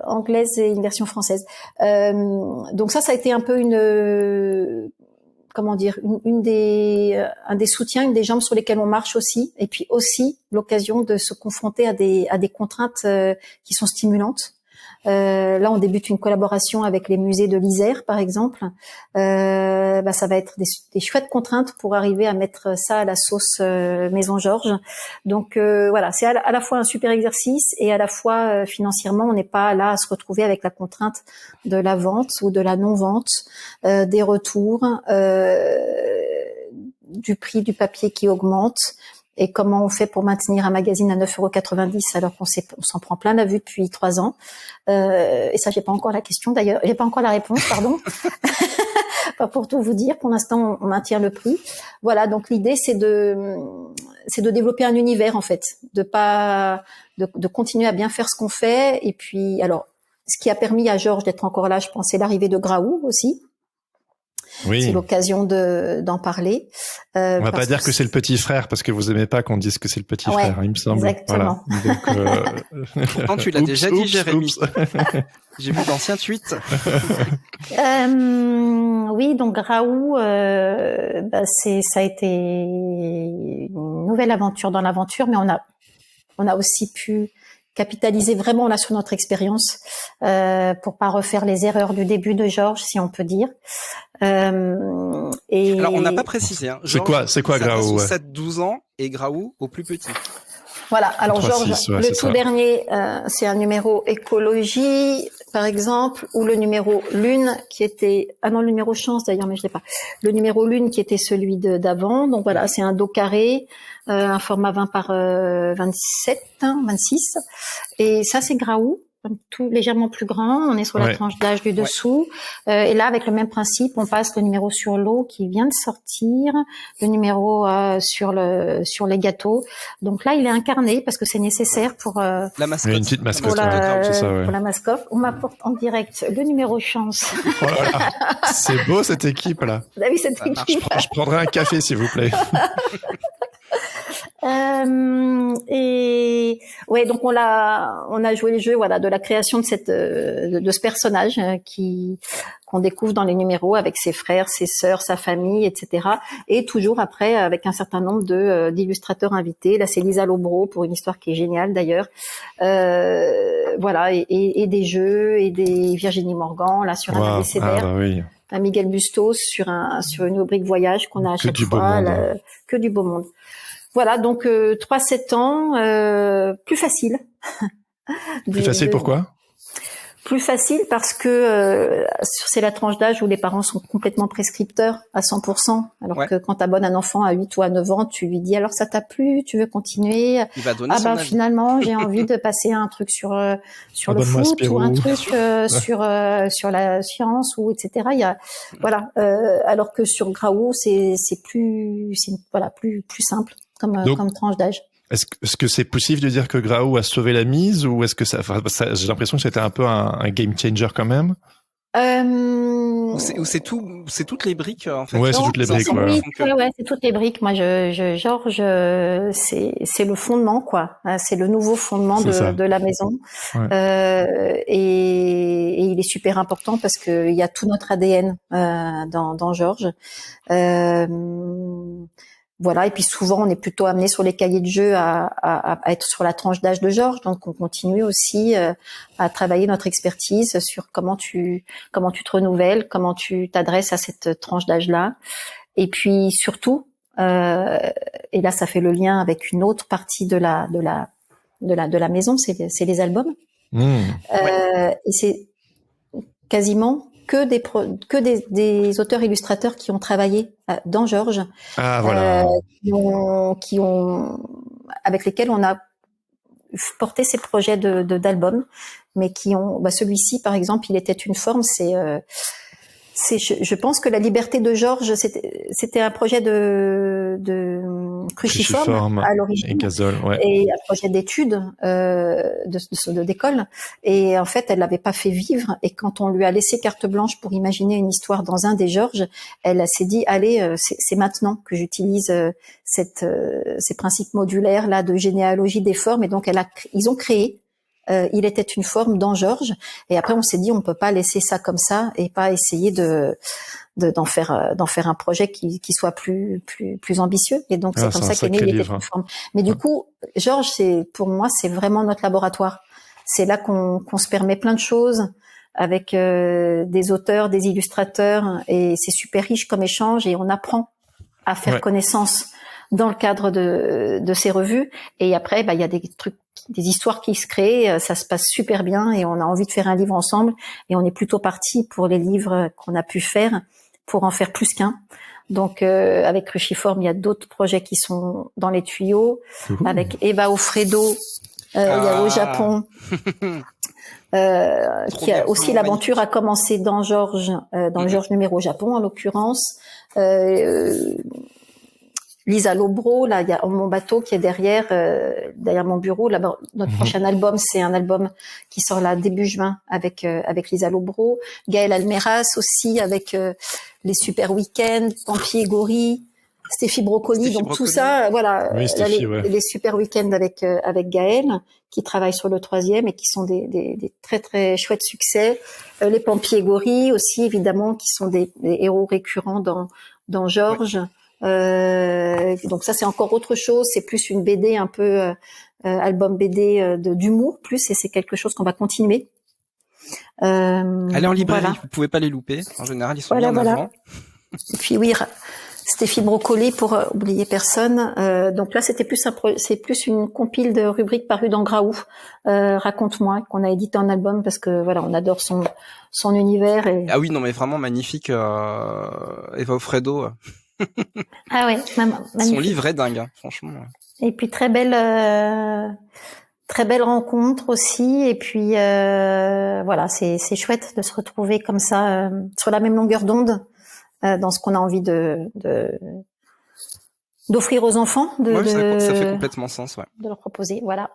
anglaise et une version française. Donc ça a été un peu un des soutiens, une des jambes sur lesquelles on marche aussi, et puis aussi l'occasion de se confronter à des contraintes qui sont stimulantes. Là, on débute une collaboration avec les musées de l'Isère, par exemple. Ça va être des chouettes contraintes pour arriver à mettre ça à la sauce Maison Georges. Donc voilà, c'est à la fois un super exercice et à la fois financièrement, on n'est pas là à se retrouver avec la contrainte de la vente ou de la non-vente, des retours, du prix du papier qui augmente. Et comment on fait pour maintenir un magazine à 9,90 € alors qu'on s'en prend plein la vue depuis 3 ans. Et ça, j'ai pas encore la question d'ailleurs. J'ai pas encore la réponse, pardon. Pas pour tout vous dire. Pour l'instant, on maintient le prix. Voilà. Donc l'idée, c'est de développer un univers en fait, de continuer à bien faire ce qu'on fait. Et puis, alors, ce qui a permis à Georges d'être encore là, je pense, c'est l'arrivée de Graou aussi. Oui. C'est l'occasion d'en parler. On va pas dire que c'est le petit frère parce que vous aimez pas qu'on dise que c'est le petit frère, il me semble. Exactement. Voilà. Donc, pourtant, tu l'as déjà dit, Jérémy. J'ai vu d'anciens tweets. Oui, donc Graou, ça a été une nouvelle aventure dans l'aventure, mais on a aussi pu capitaliser vraiment là sur notre expérience pour pas refaire les erreurs du début de Georges, si on peut dire. Alors on n'a pas précisé. Hein. C'est quoi Graou 7-12 ans et Graou au plus petit. Voilà. Alors Georges, le tout dernier, c'est un numéro écologie, par exemple, ou le numéro lune qui était le numéro chance d'ailleurs, mais je l'ai pas. Le numéro lune qui était celui d'avant. Donc voilà, c'est un dos carré, un format 20 par 26. Et ça c'est Graou. Tout légèrement plus grand, on est sur la tranche d'âge du dessous. Et là, avec le même principe, on passe le numéro sur l'eau qui vient de sortir, le numéro sur les gâteaux. Donc là, il est incarné parce que c'est nécessaire pour la mascotte. Une petite mascotte. Pour la mascotte. On m'apporte en direct le numéro chance. Oh là là. C'est beau cette équipe là. Vous avez vu cette équipe. Je prendrai un café s'il vous plaît. Et ouais, donc on a joué le jeu, voilà, de la création de ce personnage qu'on découvre dans les numéros avec ses frères, ses sœurs, sa famille, etc. Et toujours après avec un certain nombre d'illustrateurs invités. Là, c'est Lisa Lobro pour une histoire qui est géniale d'ailleurs. Voilà, et des jeux et des Virginie Morgan là sur un abécédaire. Un Miguel Bustos sur une rubrique voyage qu'on a à chaque fois, que du beau monde. Voilà, donc 3-7 ans, plus facile. Plus facile pourquoi ? Plus facile parce que c'est la tranche d'âge où les parents sont complètement prescripteurs à 100%. Alors que quand tu abonnes un enfant à 8 ou à 9 ans, tu lui dis alors ça t'a plu, tu veux continuer ? Il va donner son avis. Finalement, j'ai envie de passer à un truc sur le foot ou un truc sur la science ou etc. Il y a alors que sur Graou, c'est plus simple comme tranche d'âge. Est-ce que c'est possible de dire que Graou a sauvé la mise ou est-ce que ça j'ai l'impression que c'était un peu un game changer quand même? Ou c'est toutes les briques en fait. Ouais, c'est toutes les briques. Oui, c'est toutes les briques. Moi, Georges, c'est le fondement, quoi. C'est le nouveau fondement de la maison. Ouais. Et il est super important parce que il y a tout notre ADN dans Georges. Voilà, et puis souvent on est plutôt amené sur les cahiers de jeu à être sur la tranche d'âge de Georges, donc on continue aussi à travailler notre expertise sur comment tu te renouvelles, comment tu t'adresses à cette tranche d'âge-là, et puis surtout, et là ça fait le lien avec une autre partie de la maison, c'est les albums, et c'est quasiment que des auteurs illustrateurs qui ont travaillé dans Georges, qui ont avec lesquels on a porté ces projets d'albums, mais qui ont celui-ci par exemple, il était une forme, je pense que la liberté de Georges, c'était un projet de cruciforme à l'origine, et un projet d'études d'école. Et en fait, elle l'avait pas fait vivre. Et quand on lui a laissé carte blanche pour imaginer une histoire dans un des Georges, elle s'est dit allez, c'est maintenant que j'utilise ces principes modulaires là de généalogie des formes. Et donc ils ont créé. Il était une forme dans Georges, et après on s'est dit on peut pas laisser ça comme ça et pas essayer d'en faire un projet qui soit plus ambitieux, et donc c'est comme ça qu'est né Il était une forme. Mais du coup, Georges, pour moi c'est vraiment notre laboratoire. C'est là qu'on se permet plein de choses avec des auteurs, des illustrateurs, et c'est super riche comme échange, et on apprend à faire connaissance dans le cadre de ces revues. Et après, il y a des histoires qui se créent, ça se passe super bien, et on a envie de faire un livre ensemble, et on est plutôt parti pour les livres qu'on a pu faire pour en faire plus qu'un. Donc avec Cruciforme, il y a d'autres projets qui sont dans les tuyaux. Avec Eva Offredo, il y a au Japon, qui a aussi l'aventure a commencé dans Georges, dans le Georges numéro Japon en l'occurrence. Lisa Lobro, là, il y a mon bateau qui est derrière mon bureau. Là, notre prochain album, c'est un album qui sort là début juin avec Lisa Lobro. Gaëlle Almeras aussi avec les super week-ends, Pampi et Gori, Stéphie Brocoli. Donc tout ça, voilà, oui, les super week-ends avec Gaëlle, qui travaille sur le 3e et qui sont des très très chouettes succès. Les Pampi et Gori aussi, évidemment, qui sont des héros récurrents dans Georges. Donc ça c'est encore autre chose, c'est plus une BD un peu album BD d'humour plus, et c'est quelque chose qu'on va continuer. Allez en librairie, vous pouvez pas les louper. En général, ils sont bien avant. Et puis oui, Stéphie Brocoli pour oublier personne. Donc là c'était c'est plus une compile de rubriques parues dans Graou. Raconte-moi, qu'on a édité en album parce que voilà, on adore son univers. Ah oui, non mais vraiment magnifique, Eva Offredo. Ah ouais, magnifique. Son livre est dingue, hein, franchement. Et puis très belle rencontre aussi. Et puis voilà, c'est chouette de se retrouver comme ça sur la même longueur d'onde dans ce qu'on a envie d'offrir aux enfants. Ça fait complètement sens, ouais. De leur proposer, voilà.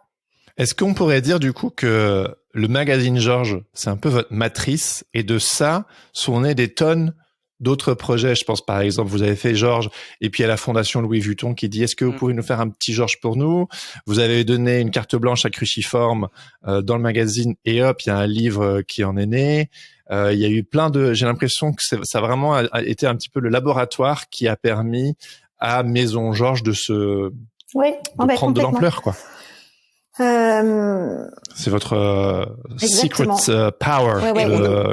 Est-ce qu'on pourrait dire du coup que le magazine Georges, c'est un peu votre matrice, et de ça sont nées des tonnes d'autres projets? Je pense par exemple, vous avez fait Georges, et puis à la Fondation Louis Vuitton qui dit est-ce que vous pouvez nous faire un petit Georges pour nous? Vous avez donné une carte blanche à Cruciforme dans le magazine, et hop, il y a un livre qui en est né. Il y a eu j'ai l'impression que ça vraiment a été un petit peu le laboratoire qui a permis à Maison Georges de prendre de l'ampleur, quoi. C'est votre secret power,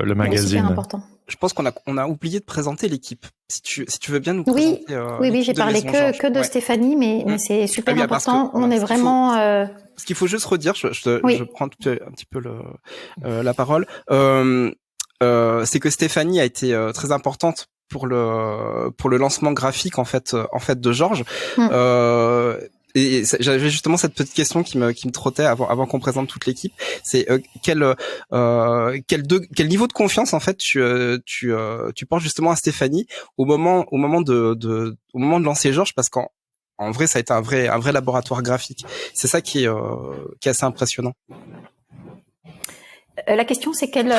le magazine. C'est super important. Je pense qu'on a oublié de présenter l'équipe. Si tu veux bien nous présenter. Oui, j'ai parlé que de Stéphanie, mais c'est super important. On est vraiment. Ce qu'il faut juste redire, je prends un petit peu la parole. C'est que Stéphanie a été très importante pour le lancement graphique en fait de Georges. Et j'avais justement cette petite question qui me trottait avant qu'on présente toute l'équipe. C'est quel niveau de confiance en fait tu portes justement à Stéphanie au moment de lancer Georges, parce qu'en vrai ça a été un vrai laboratoire graphique. C'est ça qui est assez impressionnant. La question, c'est quelle...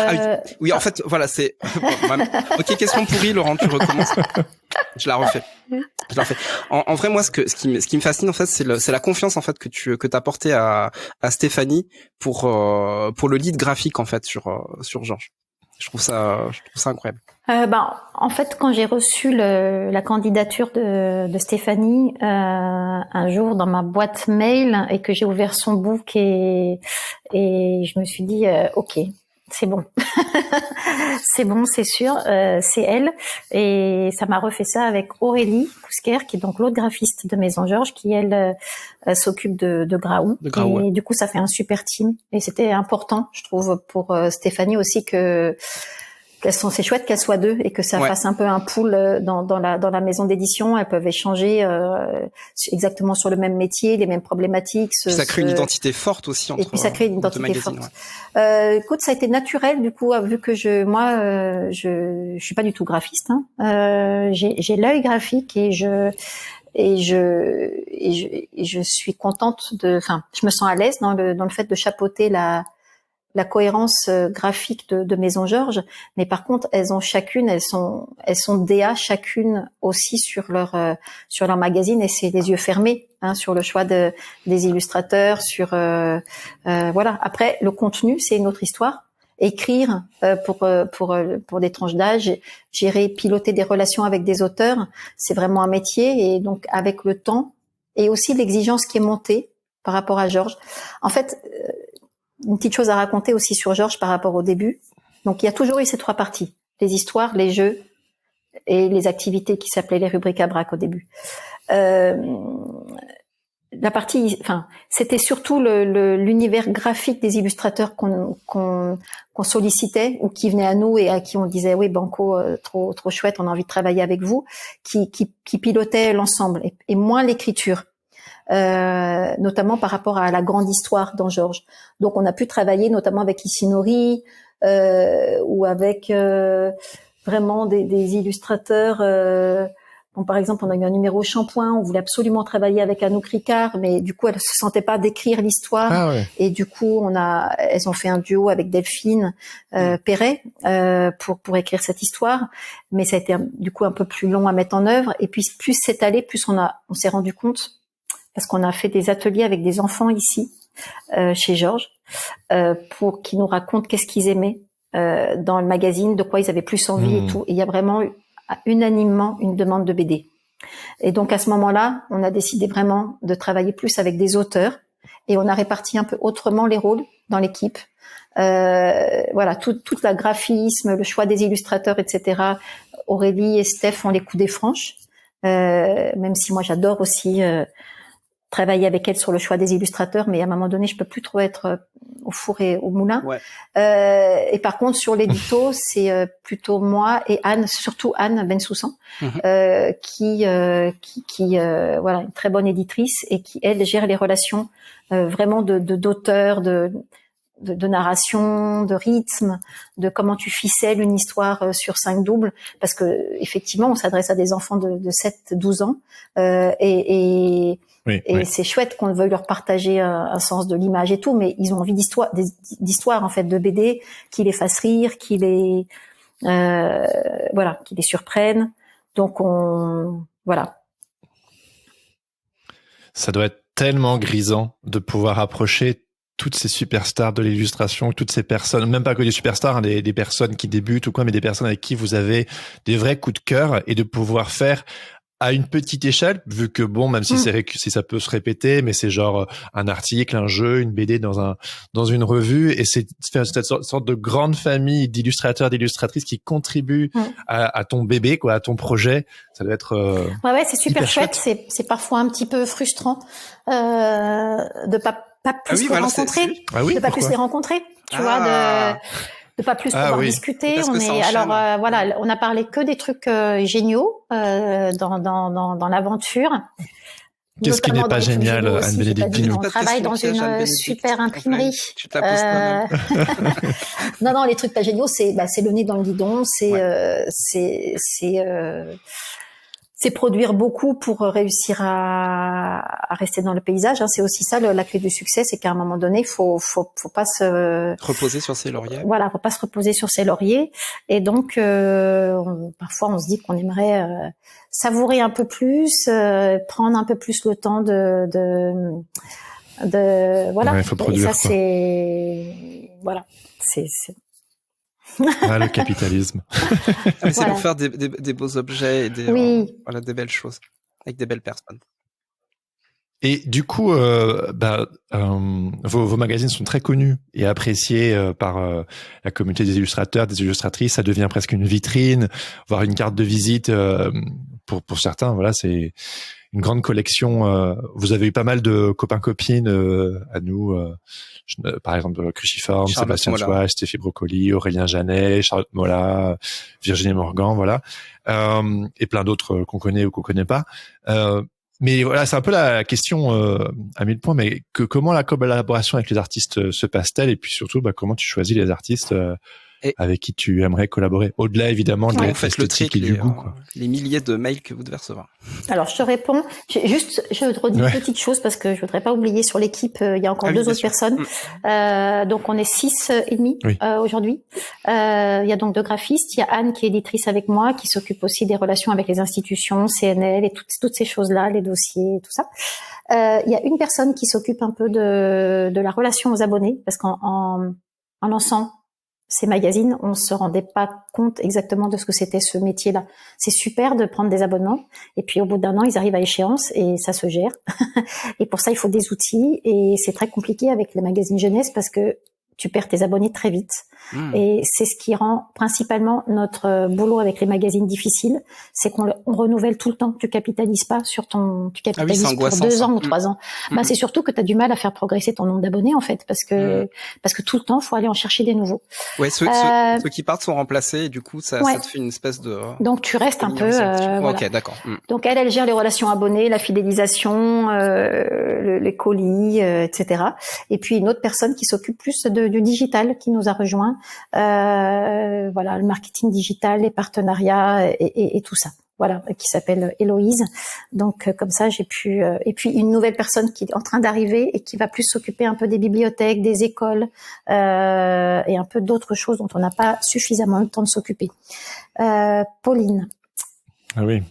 oui, en fait, voilà, c'est... Ok, question pourrie, Laurent, tu recommences. Je la refais. En vrai, moi, ce qui me fascine, en fait, c'est la confiance, en fait, que t'as apporté à Stéphanie pour le lead graphique, en fait, sur Georges. Je trouve ça incroyable. En fait, quand j'ai reçu la candidature de Stéphanie un jour dans ma boîte mail et que j'ai ouvert son book et je me suis dit ok, c'est bon, c'est bon, c'est sûr, c'est elle. Et ça m'a refait ça avec Aurélie Kousquer, qui est donc l'autre graphiste de Maison Georges, qui elle s'occupe de Graou. Et du coup, ça fait un super team. Et c'était important, je trouve, pour Stéphanie aussi c'est chouette qu'elles soient deux et que ça fasse un peu un pool dans la maison d'édition. Elles peuvent échanger exactement sur le même métier, les mêmes problématiques. Ça crée une identité forte aussi entre. Et puis ça crée une identité forte. Écoute, ça a été naturel du coup, vu que je suis pas du tout graphiste. J'ai l'œil graphique et je suis contente je me sens à l'aise dans le fait de chapeauter la cohérence graphique de Maison Georges, mais par contre elles sont DA chacune aussi sur leur magazine, et c'est les yeux fermés sur le choix des illustrateurs, voilà. Après le contenu, c'est une autre histoire. Écrire pour des tranches d'âge, gérer, piloter des relations avec des auteurs, c'est vraiment un métier, et donc avec le temps et aussi l'exigence qui est montée par rapport à Georges. En fait, une petite chose à raconter aussi sur Georges par rapport au début. Donc, il y a toujours eu ces trois parties. Les histoires, les jeux et les activités qui s'appelaient les rubriques à braque au début. La partie, c'était surtout l'univers graphique des illustrateurs qu'on sollicitait ou qui venaient à nous et à qui on disait oui, Banco, trop chouette, on a envie de travailler avec vous, qui pilotait l'ensemble et moins l'écriture. Notamment par rapport à la grande histoire dans Georges. Donc on a pu travailler notamment avec Isinori ou avec vraiment des illustrateurs. Par exemple, on a eu un numéro Shampoing, on voulait absolument travailler avec Anouk Ricard, mais du coup elle se sentait pas d'écrire l'histoire, et du coup elles ont fait un duo avec Delphine Perret pour écrire cette histoire, mais ça a été du coup un peu plus long à mettre en œuvre, et puis plus c'est allé, plus on s'est rendu compte, parce qu'on a fait des ateliers avec des enfants ici, chez Georges, pour qu'ils nous racontent qu'est-ce qu'ils aimaient dans le magazine, de quoi ils avaient plus envie et tout. Et il y a vraiment unanimement une demande de BD. Et donc à ce moment-là, on a décidé vraiment de travailler plus avec des auteurs, et on a réparti un peu autrement les rôles dans l'équipe. Voilà, tout le graphisme, le choix des illustrateurs, etc. Aurélie et Steph ont les coudées franches, même si moi j'adore aussi travailler avec elle sur le choix des illustrateurs, mais à un moment donné, je peux plus trop être au four et au moulin. Et par contre, sur l'édito, c'est plutôt moi et Anne, surtout Anne Bensoussan, qui voilà, une très bonne éditrice, et qui elle gère les relations vraiment d'auteur, de narration, de rythme, de comment tu ficelles une histoire sur 5 doubles, parce que effectivement, on s'adresse à des enfants de 7-12 ans, et c'est chouette qu'on veuille leur partager un sens de l'image et tout, mais ils ont envie d'histoire en fait, de BD qui les fassent rire, qui les surprennent. Donc voilà. Ça doit être tellement grisant de pouvoir approcher toutes ces superstars de l'illustration, toutes ces personnes, même pas que des superstars, des personnes qui débutent ou quoi, mais des personnes avec qui vous avez des vrais coups de cœur, et de pouvoir faire à une petite échelle, vu que même si si ça peut se répéter, mais c'est genre un article, un jeu, une BD dans une revue, et c'est cette sorte de grande famille d'illustrateurs, d'illustratrices qui contribuent à ton bébé, quoi, à ton projet. Ça doit être ouais, c'est super chouette. C'est parfois un petit peu frustrant de pas plus les rencontrer, de pas plus les rencontrer, tu vois, de pas plus pouvoir discuter. Voilà, on a parlé que des trucs géniaux dans l'aventure. Qu'est-ce qui n'est pas génial, Anne-Bénédicte Pinault? On travaille dans une super imprimerie. Non, les trucs pas géniaux, c'est le nez dans le guidon, c'est c'est produire beaucoup pour réussir à rester dans le paysage. Hein. C'est aussi ça la clé du succès, c'est qu'à un moment donné, faut pas se reposer sur ses lauriers. Voilà, faut pas se reposer sur ses lauriers. Et donc, parfois, on se dit qu'on aimerait savourer un peu plus, prendre un peu plus le temps de voilà. Ouais, faut produire, et ça, voilà, c'est le capitalisme. Mais c'est pour faire des beaux objets et des belles choses avec des belles personnes. Et du coup, vos magazines sont très connus et appréciés par la communauté des illustrateurs, des illustratrices. Ça devient presque une vitrine, voire une carte de visite pour certains. Voilà, c'est une grande collection. Vous avez eu pas mal de copains-copines à nous. Par exemple, Cruciforme, Sébastien Chouach, Stéphie Brocoli, Aurélien Janet, Charlotte Mola, Virginie Morgan, voilà. Et plein d'autres qu'on connaît ou qu'on connaît pas. Mais voilà, c'est un peu la question à 1000 points, mais comment la collaboration avec les artistes se passe-t-elle, et puis surtout, comment tu choisis les artistes avec qui tu aimerais collaborer, au-delà évidemment de l'esthétique et du goût, quoi. Les milliers de mails que vous devez recevoir. Alors je te réponds, je te redis une petite chose parce que je voudrais pas oublier sur l'équipe, il y a encore 2 autres personnes. Donc on est 6 et demi aujourd'hui. Il y a donc 2 graphistes, il y a Anne qui est éditrice avec moi, qui s'occupe aussi des relations avec les institutions, CNL et toutes ces choses-là, les dossiers, tout ça. Il y a une personne qui s'occupe un peu de la relation aux abonnés, parce qu'en lançant ces magazines, on se rendait pas compte exactement de ce que c'était ce métier-là. C'est super de prendre des abonnements, et puis au bout d'1 an, ils arrivent à échéance et ça se gère. Et pour ça, il faut des outils, et c'est très compliqué avec les magazines jeunesse parce que tu perds tes abonnés très vite. Et c'est ce qui rend principalement notre boulot avec les magazines difficile, c'est qu'on renouvelle tout le temps. Tu capitalises pas sur tu capitalises pour 2 ans ou 3 ans. C'est surtout que tu as du mal à faire progresser ton nombre d'abonnés, en fait, parce que tout le temps, faut aller en chercher des nouveaux. Ouais, ceux qui partent sont remplacés, et du coup, ça te fait une espèce de... Donc, tu restes un peu... voilà. Ok, d'accord. Donc, elle gère les relations abonnés, la fidélisation, les colis, etc. Et puis, une autre personne qui s'occupe plus du digital, qui nous a rejoint. Voilà, le marketing digital, les partenariats et tout ça. Voilà, qui s'appelle Héloïse. Donc comme ça, j'ai pu et puis une nouvelle personne qui est en train d'arriver et qui va plus s'occuper un peu des bibliothèques, des écoles et un peu d'autres choses dont on n'a pas suffisamment le temps de s'occuper. Pauline. Ah oui.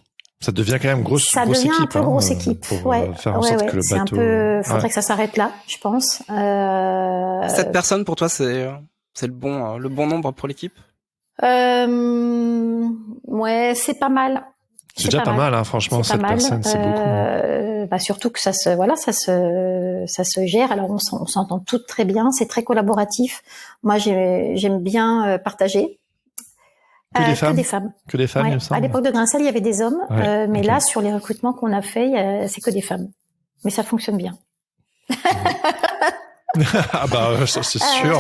Ça devient quand même grosse équipe. Ça devient un peu grosse équipe. Pour faire en sorte que le bateau... faudrait que ça s'arrête là, je pense. 7 personnes pour toi, c'est le bon nombre pour l'équipe? Ouais, c'est pas mal. C'est déjà pas mal, hein, franchement, 7 personnes, c'est beaucoup. Surtout que ça se gère. Alors on s'entend toutes très bien, c'est très collaboratif. Moi, j'aime bien partager. Que des femmes, ouais. Il me semble. À l'époque de Grincel, il y avait des hommes, mais là, sur les recrutements qu'on a fait, c'est que des femmes. Mais ça fonctionne bien. Ah c'est sûr.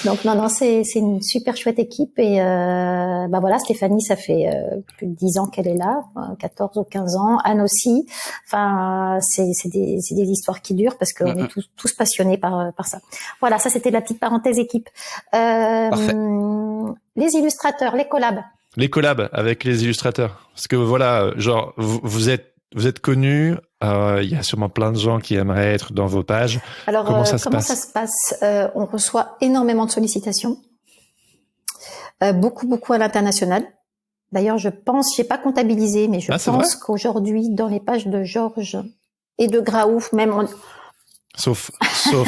Donc non, c'est une super chouette équipe, et voilà, Stéphanie, ça fait plus de 10 ans qu'elle est là, 14 ou 15 ans. Anne aussi. Enfin, c'est des histoires qui durent parce qu'on est tous passionnés par ça. Voilà, ça c'était la petite parenthèse équipe. Parfait. Les illustrateurs, les collabs. Les collabs avec les illustrateurs, parce que voilà, genre vous êtes connus. Il y a sûrement plein de gens qui aimeraient être dans vos pages. Alors, comment ça se passe? On reçoit énormément de sollicitations, beaucoup à l'international. D'ailleurs, j'ai pas comptabilisé, mais je pense qu'aujourd'hui, dans les pages de Georges et de Graouf, même Sauf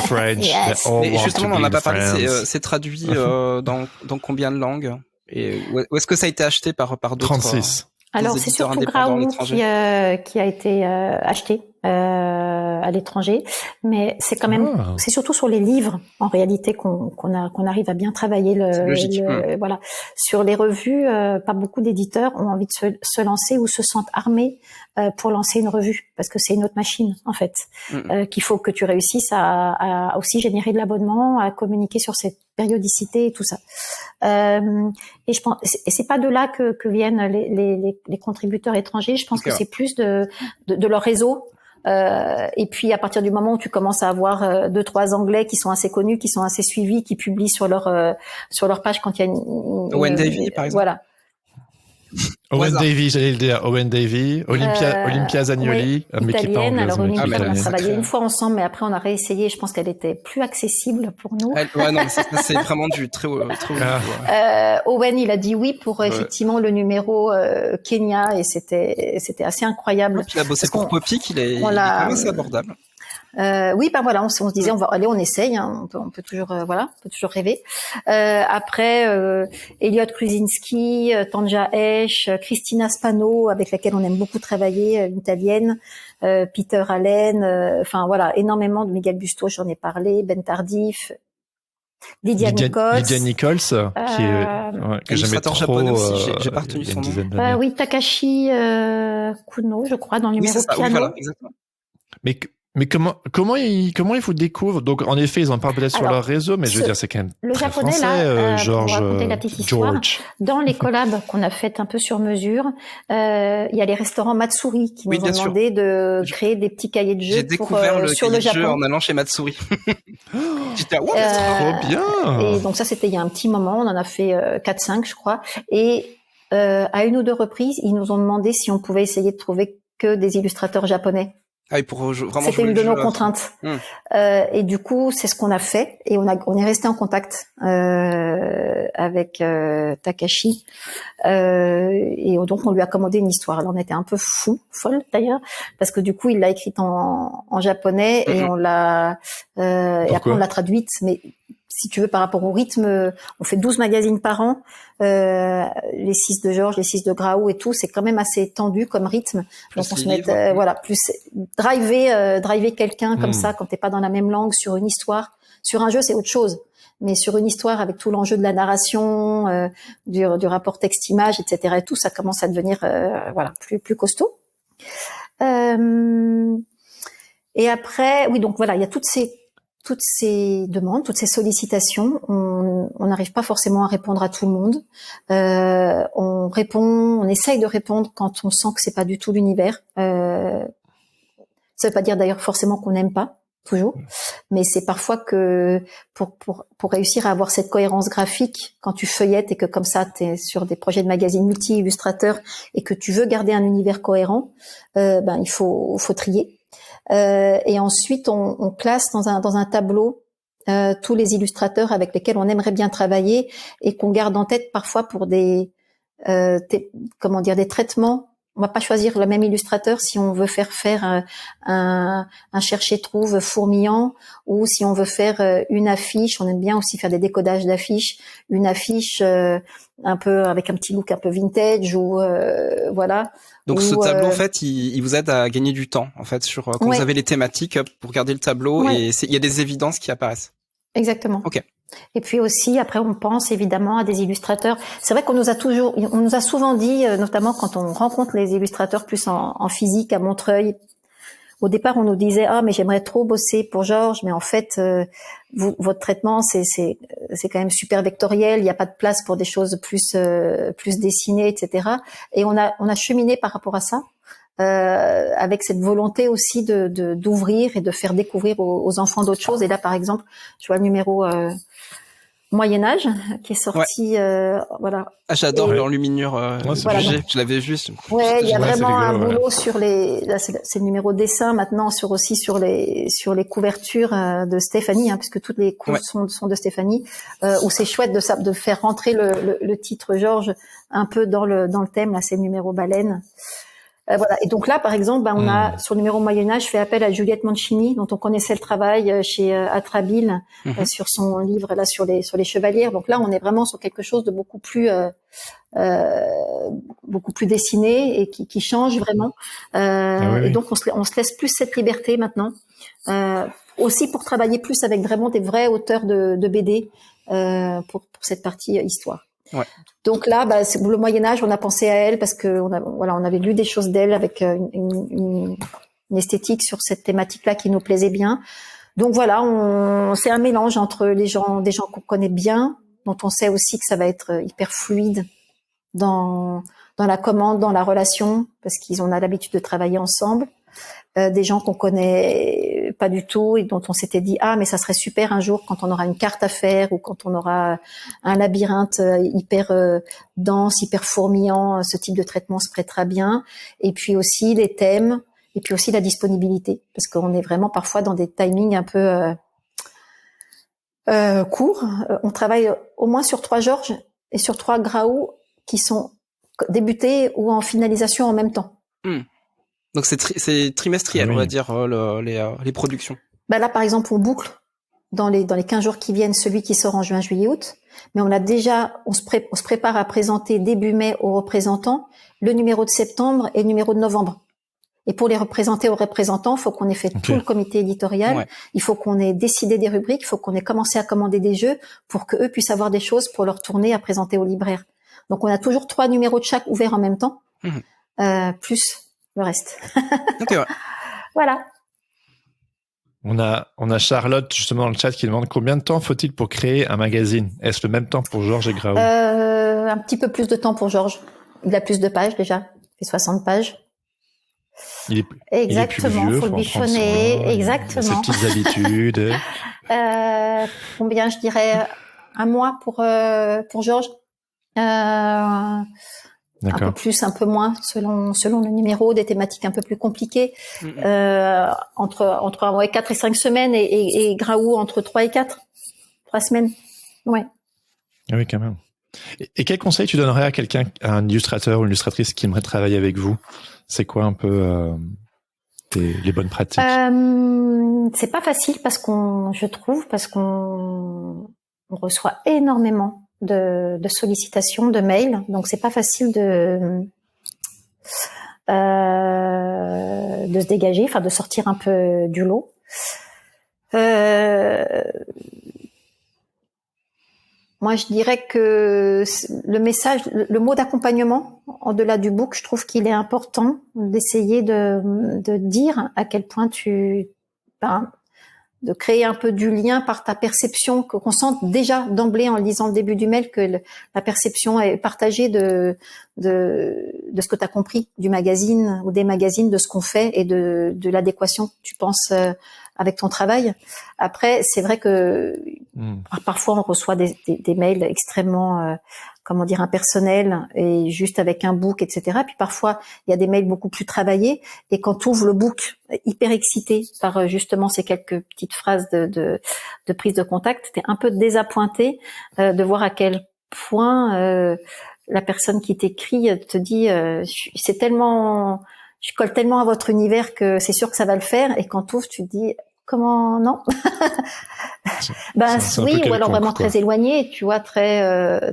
French. Yes. Mais justement, on n'en a pas parlé. C'est traduit dans combien de langues? Et où est-ce que ça a été acheté par d'autres? 36. Alors c'est surtout Graouf qui a été acheté à l'étranger, mais c'est quand même c'est surtout sur les livres en réalité qu'on arrive à bien travailler voilà. Sur les revues, pas beaucoup d'éditeurs ont envie de se lancer ou se sentent armés pour lancer une revue, parce que c'est une autre machine en fait, qu'il faut que tu réussisses à aussi générer de l'abonnement, à communiquer sur cette périodicité et tout ça. Et je pense, et c'est pas de là que viennent les contributeurs étrangers. Je pense que c'est plus de leur réseau. Et puis à partir du moment où tu commences à avoir 2-3 Anglais qui sont assez connus, qui sont assez suivis, qui publient sur leur page quand il y a Wayne Davy par exemple. Voilà. Owen Davey, j'allais le dire. Owen Davey, Olympia Zagnoli, mais qui est pas anglaise. Alors Olympia, on travaillait une fois ensemble, mais après on a réessayé. Je pense qu'elle était plus accessible pour nous. Non, c'est vraiment du très haut. Owen, il a dit oui pour effectivement le numéro Kenya, et c'était assez incroyable. Il a bossé pour Poppy, il est quand même assez abordable. Oui, ben voilà, on se disait on essaye, hein, on peut toujours on peut toujours rêver. Après Elliot Krusinski, Tanja Esch, Cristina Spano, avec laquelle on aime beaucoup travailler, une italienne, Peter Allen, enfin voilà, énormément de Miguel Bustos, j'en ai parlé, Ben Tardif, Lydia Nichols, qui est que j'aimais trop. Japonais aussi, j'ai pas retenu son nom. Oui, Takashi Kuno, je crois, dans le numéro piano. Oui, voilà, exactement. Mais comment ils vous découvrent? Donc en effet, ils en parlent peut-être sur leur réseau, mais je veux dire, c'est quand même le très japonais français, là, George, pour raconter la petite histoire, dans les collabs qu'on a faites un peu sur mesure, il y a les restaurants Matsuri qui nous ont demandé de créer des petits cahiers de jeux. J'ai découvert sur le Japon jeu en allant chez Matsuri. J'étais trop bien. Et donc ça, c'était il y a un petit moment, on en a fait 4-5 je crois, et à une ou deux reprises, ils nous ont demandé si on pouvait essayer de trouver que des illustrateurs japonais. C'était une de nos contraintes. Et du coup, c'est ce qu'on a fait, et on est resté en contact avec Takashi, et donc on lui a commandé une histoire. Alors on était un peu folle d'ailleurs, parce que du coup il l'a écrite en japonais, et on l'a et après on l'a traduite, mais si tu veux, par rapport au rythme, on fait 12 magazines par an, les 6 de Georges, les 6 de Graou et tout, c'est quand même assez tendu comme rythme. Donc on se met, plus driver quelqu'un comme ça, quand t'es pas dans la même langue, sur une histoire. Sur un jeu, c'est autre chose. Mais sur une histoire, avec tout l'enjeu de la narration, du rapport texte-image, etc. et tout, ça commence à devenir, plus costaud. Et après, oui, donc voilà, il y a toutes ces demandes, toutes ces sollicitations. On n'arrive pas forcément à répondre à tout le monde. On essaye de répondre quand on sent que c'est pas du tout l'univers. Ça veut pas dire d'ailleurs forcément qu'on n'aime pas, toujours, mais c'est parfois que pour réussir à avoir cette cohérence graphique, quand tu feuillettes et que comme ça t'es sur des projets de magazines multi-illustrateurs et que tu veux garder un univers cohérent, il faut trier. Et ensuite on classe dans un tableau tous les illustrateurs avec lesquels on aimerait bien travailler, et qu'on garde en tête parfois pour des traitements. On va pas choisir le même illustrateur si on veut faire un chercher-trouve fourmillant, ou si on veut faire une affiche. On aime bien aussi faire des décodages d'affiches, une affiche un peu avec un petit look un peu vintage, ou voilà. Donc ce tableau, en fait, il vous aide à gagner du temps, en fait, sur quand vous avez les thématiques, pour garder le tableau, et il y a des évidences qui apparaissent. Exactement. Ok. Et puis aussi, après, on pense évidemment à des illustrateurs. C'est vrai qu'on nous a souvent dit, notamment quand on rencontre les illustrateurs plus en physique à Montreuil. Au départ, on nous disait mais j'aimerais trop bosser pour Georges, mais en fait, votre traitement c'est quand même super vectoriel. Il n'y a pas de place pour des choses plus dessinées, etc. Et on a cheminé par rapport à ça, avec cette volonté aussi d'ouvrir et de faire découvrir aux enfants d'autres choses. Et là, par exemple, je vois le numéro Moyen-Âge qui est sorti, voilà. Ah, j'adore l'enluminure, je l'avais vu. Ouais, il y a vraiment un boulot sur là, c'est le numéro dessin maintenant, sur les couvertures de Stéphanie, puisque toutes les couches sont de Stéphanie, où c'est chouette de faire rentrer le titre Georges un peu dans le thème. Là, c'est le numéro baleine. Voilà. Et donc là, par exemple, on a, sur le numéro Moyen-Âge, fait appel à Juliette Mancini, dont on connaissait le travail chez Atrabile, sur son livre là sur les chevalières. Donc là, on est vraiment sur quelque chose de beaucoup plus dessiné, et qui change vraiment. Et donc on se laisse plus cette liberté maintenant, aussi pour travailler plus avec vraiment des vrais auteurs de BD, pour cette partie histoire. Ouais. Donc là, le Moyen-Âge, on a pensé à elle parce que on avait lu des choses d'elle avec une esthétique sur cette thématique-là qui nous plaisait bien. Donc voilà, c'est un mélange entre des gens qu'on connaît bien, dont on sait aussi que ça va être hyper fluide dans la commande, dans la relation, parce qu'on a l'habitude de travailler ensemble. Des gens qu'on connaît pas du tout, et dont on s'était dit mais ça serait super un jour quand on aura une carte à faire ou quand on aura un labyrinthe hyper dense, hyper fourmillant, ce type de traitement se prêtera bien. Et puis aussi les thèmes, et puis aussi la disponibilité, parce qu'on est vraiment parfois dans des timings un peu courts. On travaille au moins sur 3 Georges et sur 3 Graou qui sont débutés ou en finalisation en même temps. Donc c'est trimestriel, on va dire, les productions. Là, par exemple, on boucle dans les 15 jours qui viennent celui qui sort en juin, juillet, août. Mais on se prépare à présenter début mai aux représentants le numéro de septembre et le numéro de novembre. Et pour les représenter aux représentants, il faut qu'on ait fait tout le comité éditorial. Ouais. Il faut qu'on ait décidé des rubriques. Il faut qu'on ait commencé à commander des jeux pour qu'eux puissent avoir des choses pour leur tourner à présenter aux libraires. Donc, on a toujours 3 numéros de chaque ouverts en même temps, plus le reste. Okay, ouais. Voilà. On a Charlotte justement dans le chat qui demande combien de temps faut-il pour créer un magazine? Est-ce le même temps pour Georges et Graou? Un petit peu plus de temps pour Georges. Il a plus de pages déjà. Il fait 60 pages. Exactement, il faut le bichonner. Exactement. Ses petites habitudes. Combien je dirais un mois pour Georges. Un peu plus, un peu moins, selon le numéro, des thématiques un peu plus compliquées. Entre 4 et 5 semaines et Graou entre 3 et 4. 3 semaines. Ouais. Ah oui, quand même. Et quel conseil tu donnerais à quelqu'un, à un illustrateur ou une illustratrice qui aimerait travailler avec vous? C'est quoi un peu les bonnes pratiques? C'est pas facile parce qu'on reçoit énormément de sollicitations, de mails, donc c'est pas facile de se dégager, enfin de sortir un peu du lot. Moi, je dirais que le message, le mot d'accompagnement, en-delà du book, je trouve qu'il est important d'essayer de dire à quel point de créer un peu du lien par ta perception, qu'on sente déjà d'emblée en lisant le début du mail que la perception est partagée de ce que tu as compris du magazine ou des magazines, de ce qu'on fait et de l'adéquation que tu penses avec ton travail. Après, c'est vrai que parfois on reçoit des mails extrêmement impersonnels et juste avec un book, etc. Puis parfois il y a des mails beaucoup plus travaillés et quand tu ouvres le book hyper excité par justement ces quelques petites phrases de prise de contact, t'es un peu désappointé de voir à quel point la personne qui t'écrit te dit je colle tellement à votre univers que c'est sûr que ça va le faire, et quand tu ouvres, tu te dis comment non. Oui, ou alors vraiment très éloigné, tu vois, très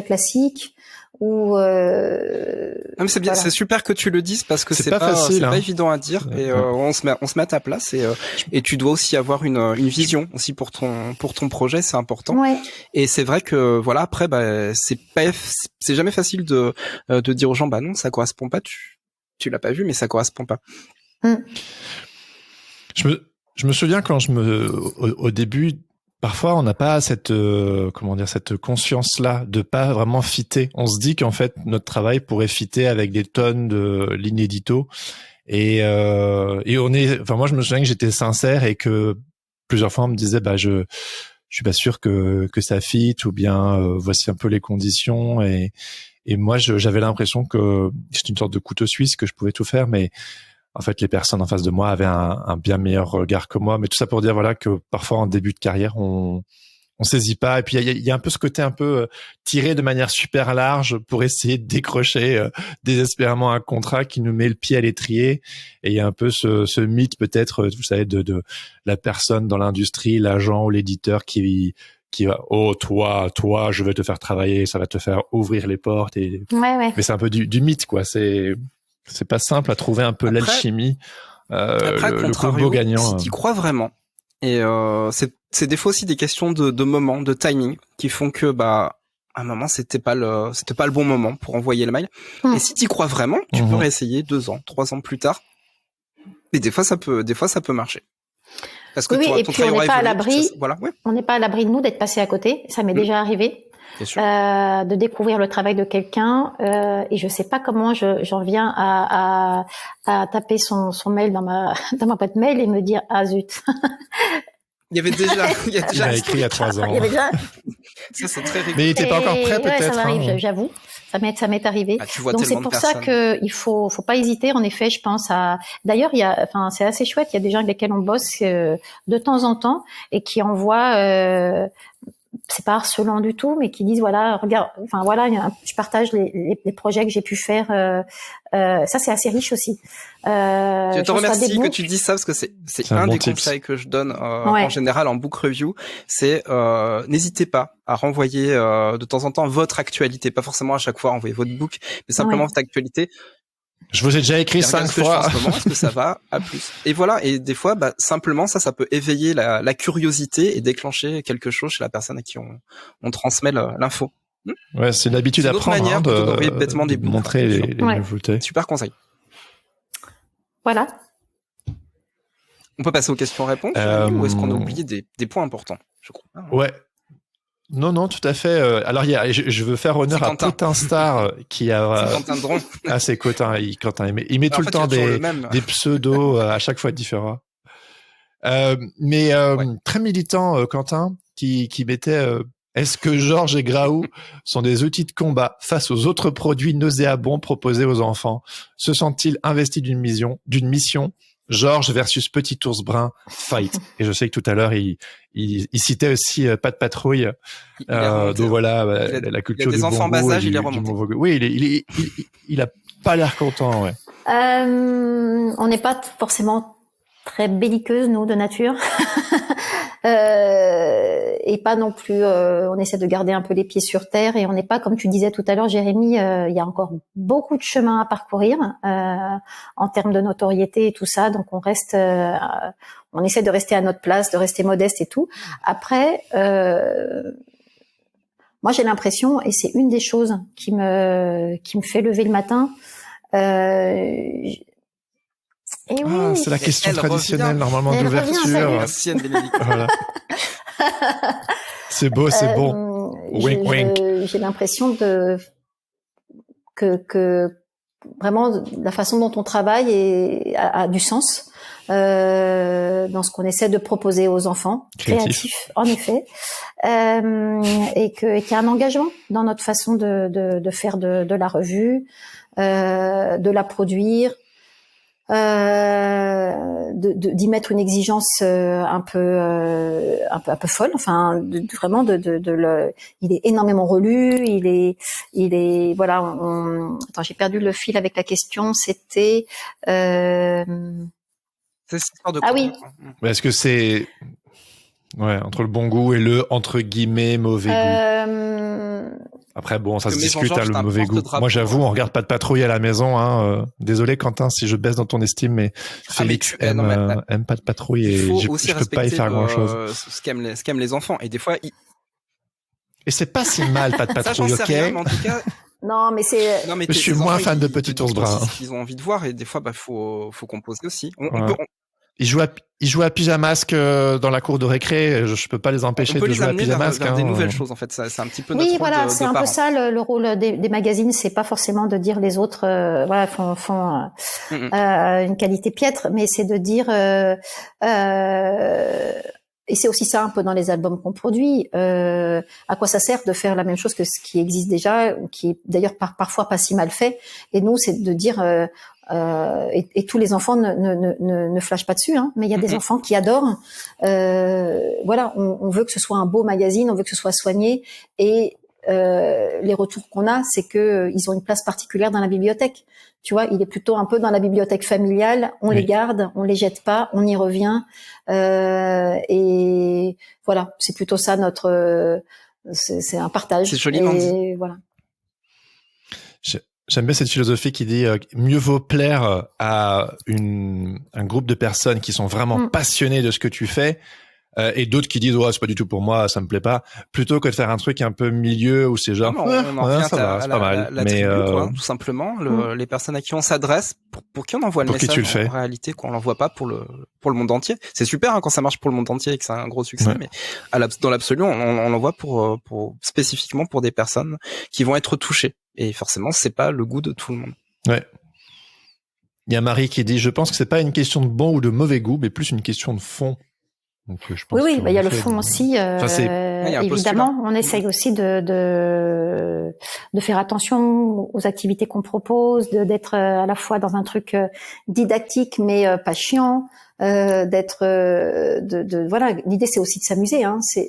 classique, ou non, mais c'est bien, c'est super que tu le dises parce que c'est pas facile, pas évident à dire, et on se met à ta place, et tu dois aussi avoir une vision aussi pour ton projet, c'est important. Ouais. Et c'est vrai que voilà, après c'est jamais facile de dire aux gens non, ça correspond pas, tu l'as pas vu, mais ça correspond pas. Je me souviens quand au début, parfois on n'a pas cette conscience-là de pas vraiment fitter. On se dit qu'en fait notre travail pourrait fitter avec des tonnes de lignes édito, et moi je me souviens que j'étais sincère et que plusieurs fois on me disait je suis pas sûr que ça fit, ou bien voici un peu les conditions, et moi j'avais l'impression que c'était une sorte de couteau suisse, que je pouvais tout faire, mais en fait les personnes en face de moi avaient un bien meilleur regard que moi. Mais tout ça pour dire que parfois en début de carrière on saisit pas, et puis il y a un peu ce côté un peu tiré de manière super large pour essayer de décrocher désespérément un contrat qui nous met le pied à l'étrier. Et il y a un peu ce mythe peut-être, vous savez, de la personne dans l'industrie, l'agent ou l'éditeur qui va toi je vais te faire travailler, ça va te faire ouvrir les portes, et ouais. Mais c'est un peu du mythe, quoi. C'est pas simple à trouver un peu l'alchimie, le combo gagnant. Si t'y crois vraiment, et c'est des fois aussi des questions de moment, de timing, qui font que à un moment c'était pas le bon moment pour envoyer le mail. Et si t'y crois vraiment, tu peux réessayer 2 ans, 3 ans plus tard. Et des fois ça peut marcher. Parce que et puis on n'est pas à l'abri. Voilà, ouais. On n'est pas à l'abri de nous d'être passé à côté. Ça m'est déjà arrivé. de découvrir le travail de quelqu'un, et je sais pas comment j'en viens à taper son mail dans ma boîte mail et me dire ah zut. Il a écrit il y a 3 ans. Il y avait déjà. Ça c'est très rigolo. Mais il était pas encore prêt peut-être. Ouais, ça m'arrive, j'avoue. Ça m'est arrivé. Donc c'est pour ça que il faut pas hésiter. En effet, je pense à. D'ailleurs, c'est assez chouette. Il y a des gens avec lesquels on bosse de temps en temps et qui envoient. C'est pas harcelant du tout, mais qui disent voilà, regarde, je partage les projets que j'ai pu faire. Ça, c'est assez riche aussi. Je te remercie que tu dis ça parce que c'est un des conseils que je donne en général en book review. C'est n'hésitez pas à renvoyer de temps en temps votre actualité, pas forcément à chaque fois envoyer votre book, mais simplement votre actualité. Je vous ai déjà écrit 5 fois. Est-ce que ça va à plus? Et voilà. Et des fois, simplement, ça peut éveiller la curiosité et déclencher quelque chose chez la personne à qui on transmet l'info. Ouais, c'est l'habitude à prendre de montrer les nouveautés. Super conseil. Voilà. On peut passer aux questions-réponses ou est-ce qu'on a oublié des points importants? Je crois. Ouais. Non, tout à fait. Alors, je veux faire honneur à Cotin Star qui a. C'est Quentin Dron. Ah, c'est Cotin. Il met tout le temps des pseudos à chaque fois différents. Mais très militant, Quentin, qui mettait. Est-ce que Georges et Graou sont des outils de combat face aux autres produits nauséabonds proposés aux enfants? Se sentent-ils investis d'une mission? Georges versus Petit Ours Brun, fight. Et je sais que tout à l'heure, il citait aussi Pat Patrouille. Donc voilà, la culture du enfants bongo bas âge, et il est remonté. Oui, il a pas l'air content, ouais. On n'est pas forcément très belliqueuse, nous, de nature. Et pas non plus, on essaie de garder un peu les pieds sur terre et on n'est pas, comme tu disais tout à l'heure, Jérémy, il y a encore beaucoup de chemin à parcourir en termes de notoriété et tout ça. Donc on reste, on essaie de rester à notre place, de rester modeste et tout. Après, moi j'ai l'impression, et c'est une des choses qui me fait lever le matin. Et oui, c'est la question traditionnelle normalement d'ouverture. Merci Anne-Bénédicte. Voilà. C'est beau, c'est bon. Wink, wink. J'ai l'impression que vraiment la façon dont on travaille a du sens dans ce qu'on essaie de proposer aux enfants. Créatif, en effet. Et qu'il y a un engagement dans notre façon de faire de la revue, de la produire. D'y mettre une exigence un peu folle, enfin vraiment il est énormément relu, il est voilà. Attends, j'ai perdu le fil avec la question. C'était c'est cette histoire de oui. Est-ce que c'est entre le bon goût et le entre guillemets mauvais goût? Après, bon, ça se discute, le mauvais goût. Moi, j'avoue, on regarde pas de Patrouille à la maison. Désolé, Quentin, si je baisse dans ton estime, mais Félix aime pas de Patrouille et je peux pas y faire grand-chose. Ce qu'aiment les enfants. Et des fois, et c'est pas si mal, pas de Patrouille, ok? Rien, mais en tout cas... Non, mais c'est... Non, mais je suis moins fan de Petit Ours Brun. C'est ce qu'ils ont envie de voir et des fois, faut composer aussi. Ils jouent à pyjamasque dans la cour de récré. Je peux pas les empêcher de jouer à pyjamasque. Vers des nouvelles choses, en fait. C'est un petit peu notre rôle voilà, c'est un parents. peu ça le rôle des magazines. C'est pas forcément de dire les autres, font une qualité piètre, mais c'est de dire. Et c'est aussi ça un peu dans les albums qu'on produit. À quoi ça sert de faire la même chose que ce qui existe déjà, qui est d'ailleurs parfois pas si mal fait. Et nous, c'est de dire. Et tous les enfants ne flashent pas dessus, hein, mais il y a des enfants qui adorent. Voilà, on veut que ce soit un beau magazine, on veut que ce soit soigné, et les retours qu'on a, c'est que ils ont une place particulière dans la bibliothèque. Tu vois, il est plutôt un peu dans la bibliothèque familiale. On les garde, on les jette pas, on y revient. Et voilà, c'est plutôt ça notre. C'est un partage. C'est joliment dit. Voilà. J'aime bien cette philosophie qui dit mieux vaut plaire à un groupe de personnes qui sont vraiment passionnées de ce que tu fais Et d'autres qui disent c'est pas du tout pour moi, ça me plaît pas, plutôt que de faire un truc un peu milieu où c'est genre on en revient ça va, c'est pas mal, la mais tribu, quoi, tout simplement les personnes à qui on s'adresse, pour qui on envoie le message en réalité, qu'on l'envoie pas pour le monde entier. C'est super quand ça marche pour le monde entier et que c'est un gros succès, mais dans l'absolu on l'envoie pour spécifiquement pour des personnes qui vont être touchées, et forcément c'est pas le goût de tout le monde. Ouais. Il y a Marie qui dit je pense que c'est pas une question de bon ou de mauvais goût, mais plus une question de fond. Donc, je pense oui, il y a le fond aussi. Évidemment, on essaye aussi de faire attention aux activités qu'on propose, d'être à la fois dans un truc didactique mais pas chiant, d'être voilà. L'idée c'est aussi de s'amuser, hein. C'est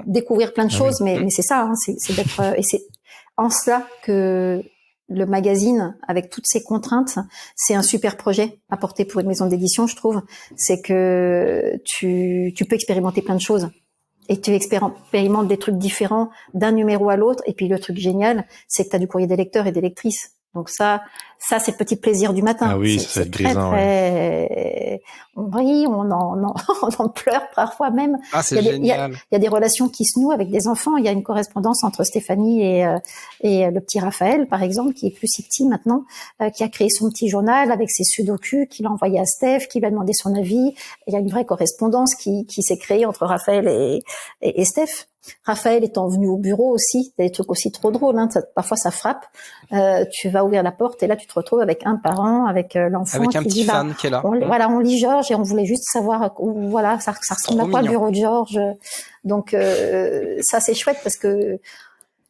découvrir plein de choses, mais c'est ça, hein. C'est d'être et c'est en cela que le magazine, avec toutes ses contraintes, c'est un super projet à porter pour une maison d'édition, je trouve. C'est que tu peux expérimenter plein de choses. Et tu expérimentes des trucs différents d'un numéro à l'autre. Et puis le truc génial, c'est que tu as du courrier des lecteurs et des lectrices. Donc ça c'est le petit plaisir du matin. Ah oui, c'est grisant. Très... On rit, on en pleure parfois même. Ah, c'est génial. Il y a des relations qui se nouent avec des enfants. Il y a une correspondance entre Stéphanie et le petit Raphaël, par exemple, qui est plus si petit maintenant, qui a créé son petit journal avec ses sudoku, qu'il a envoyé à Steph, qui lui a demandé son avis. Il y a une vraie correspondance qui s'est créée entre Raphaël et Steph. Raphaël étant venu au bureau aussi, il y a des trucs aussi trop drôles, hein. Parfois ça frappe. Tu vas ouvrir la porte et là tu te retrouves avec un parent, avec l'enfant avec un qui petit dit fan qui est là. On lit Georges et on voulait juste savoir ça ressemble à quoi le bureau de Georges. Donc ça c'est chouette parce que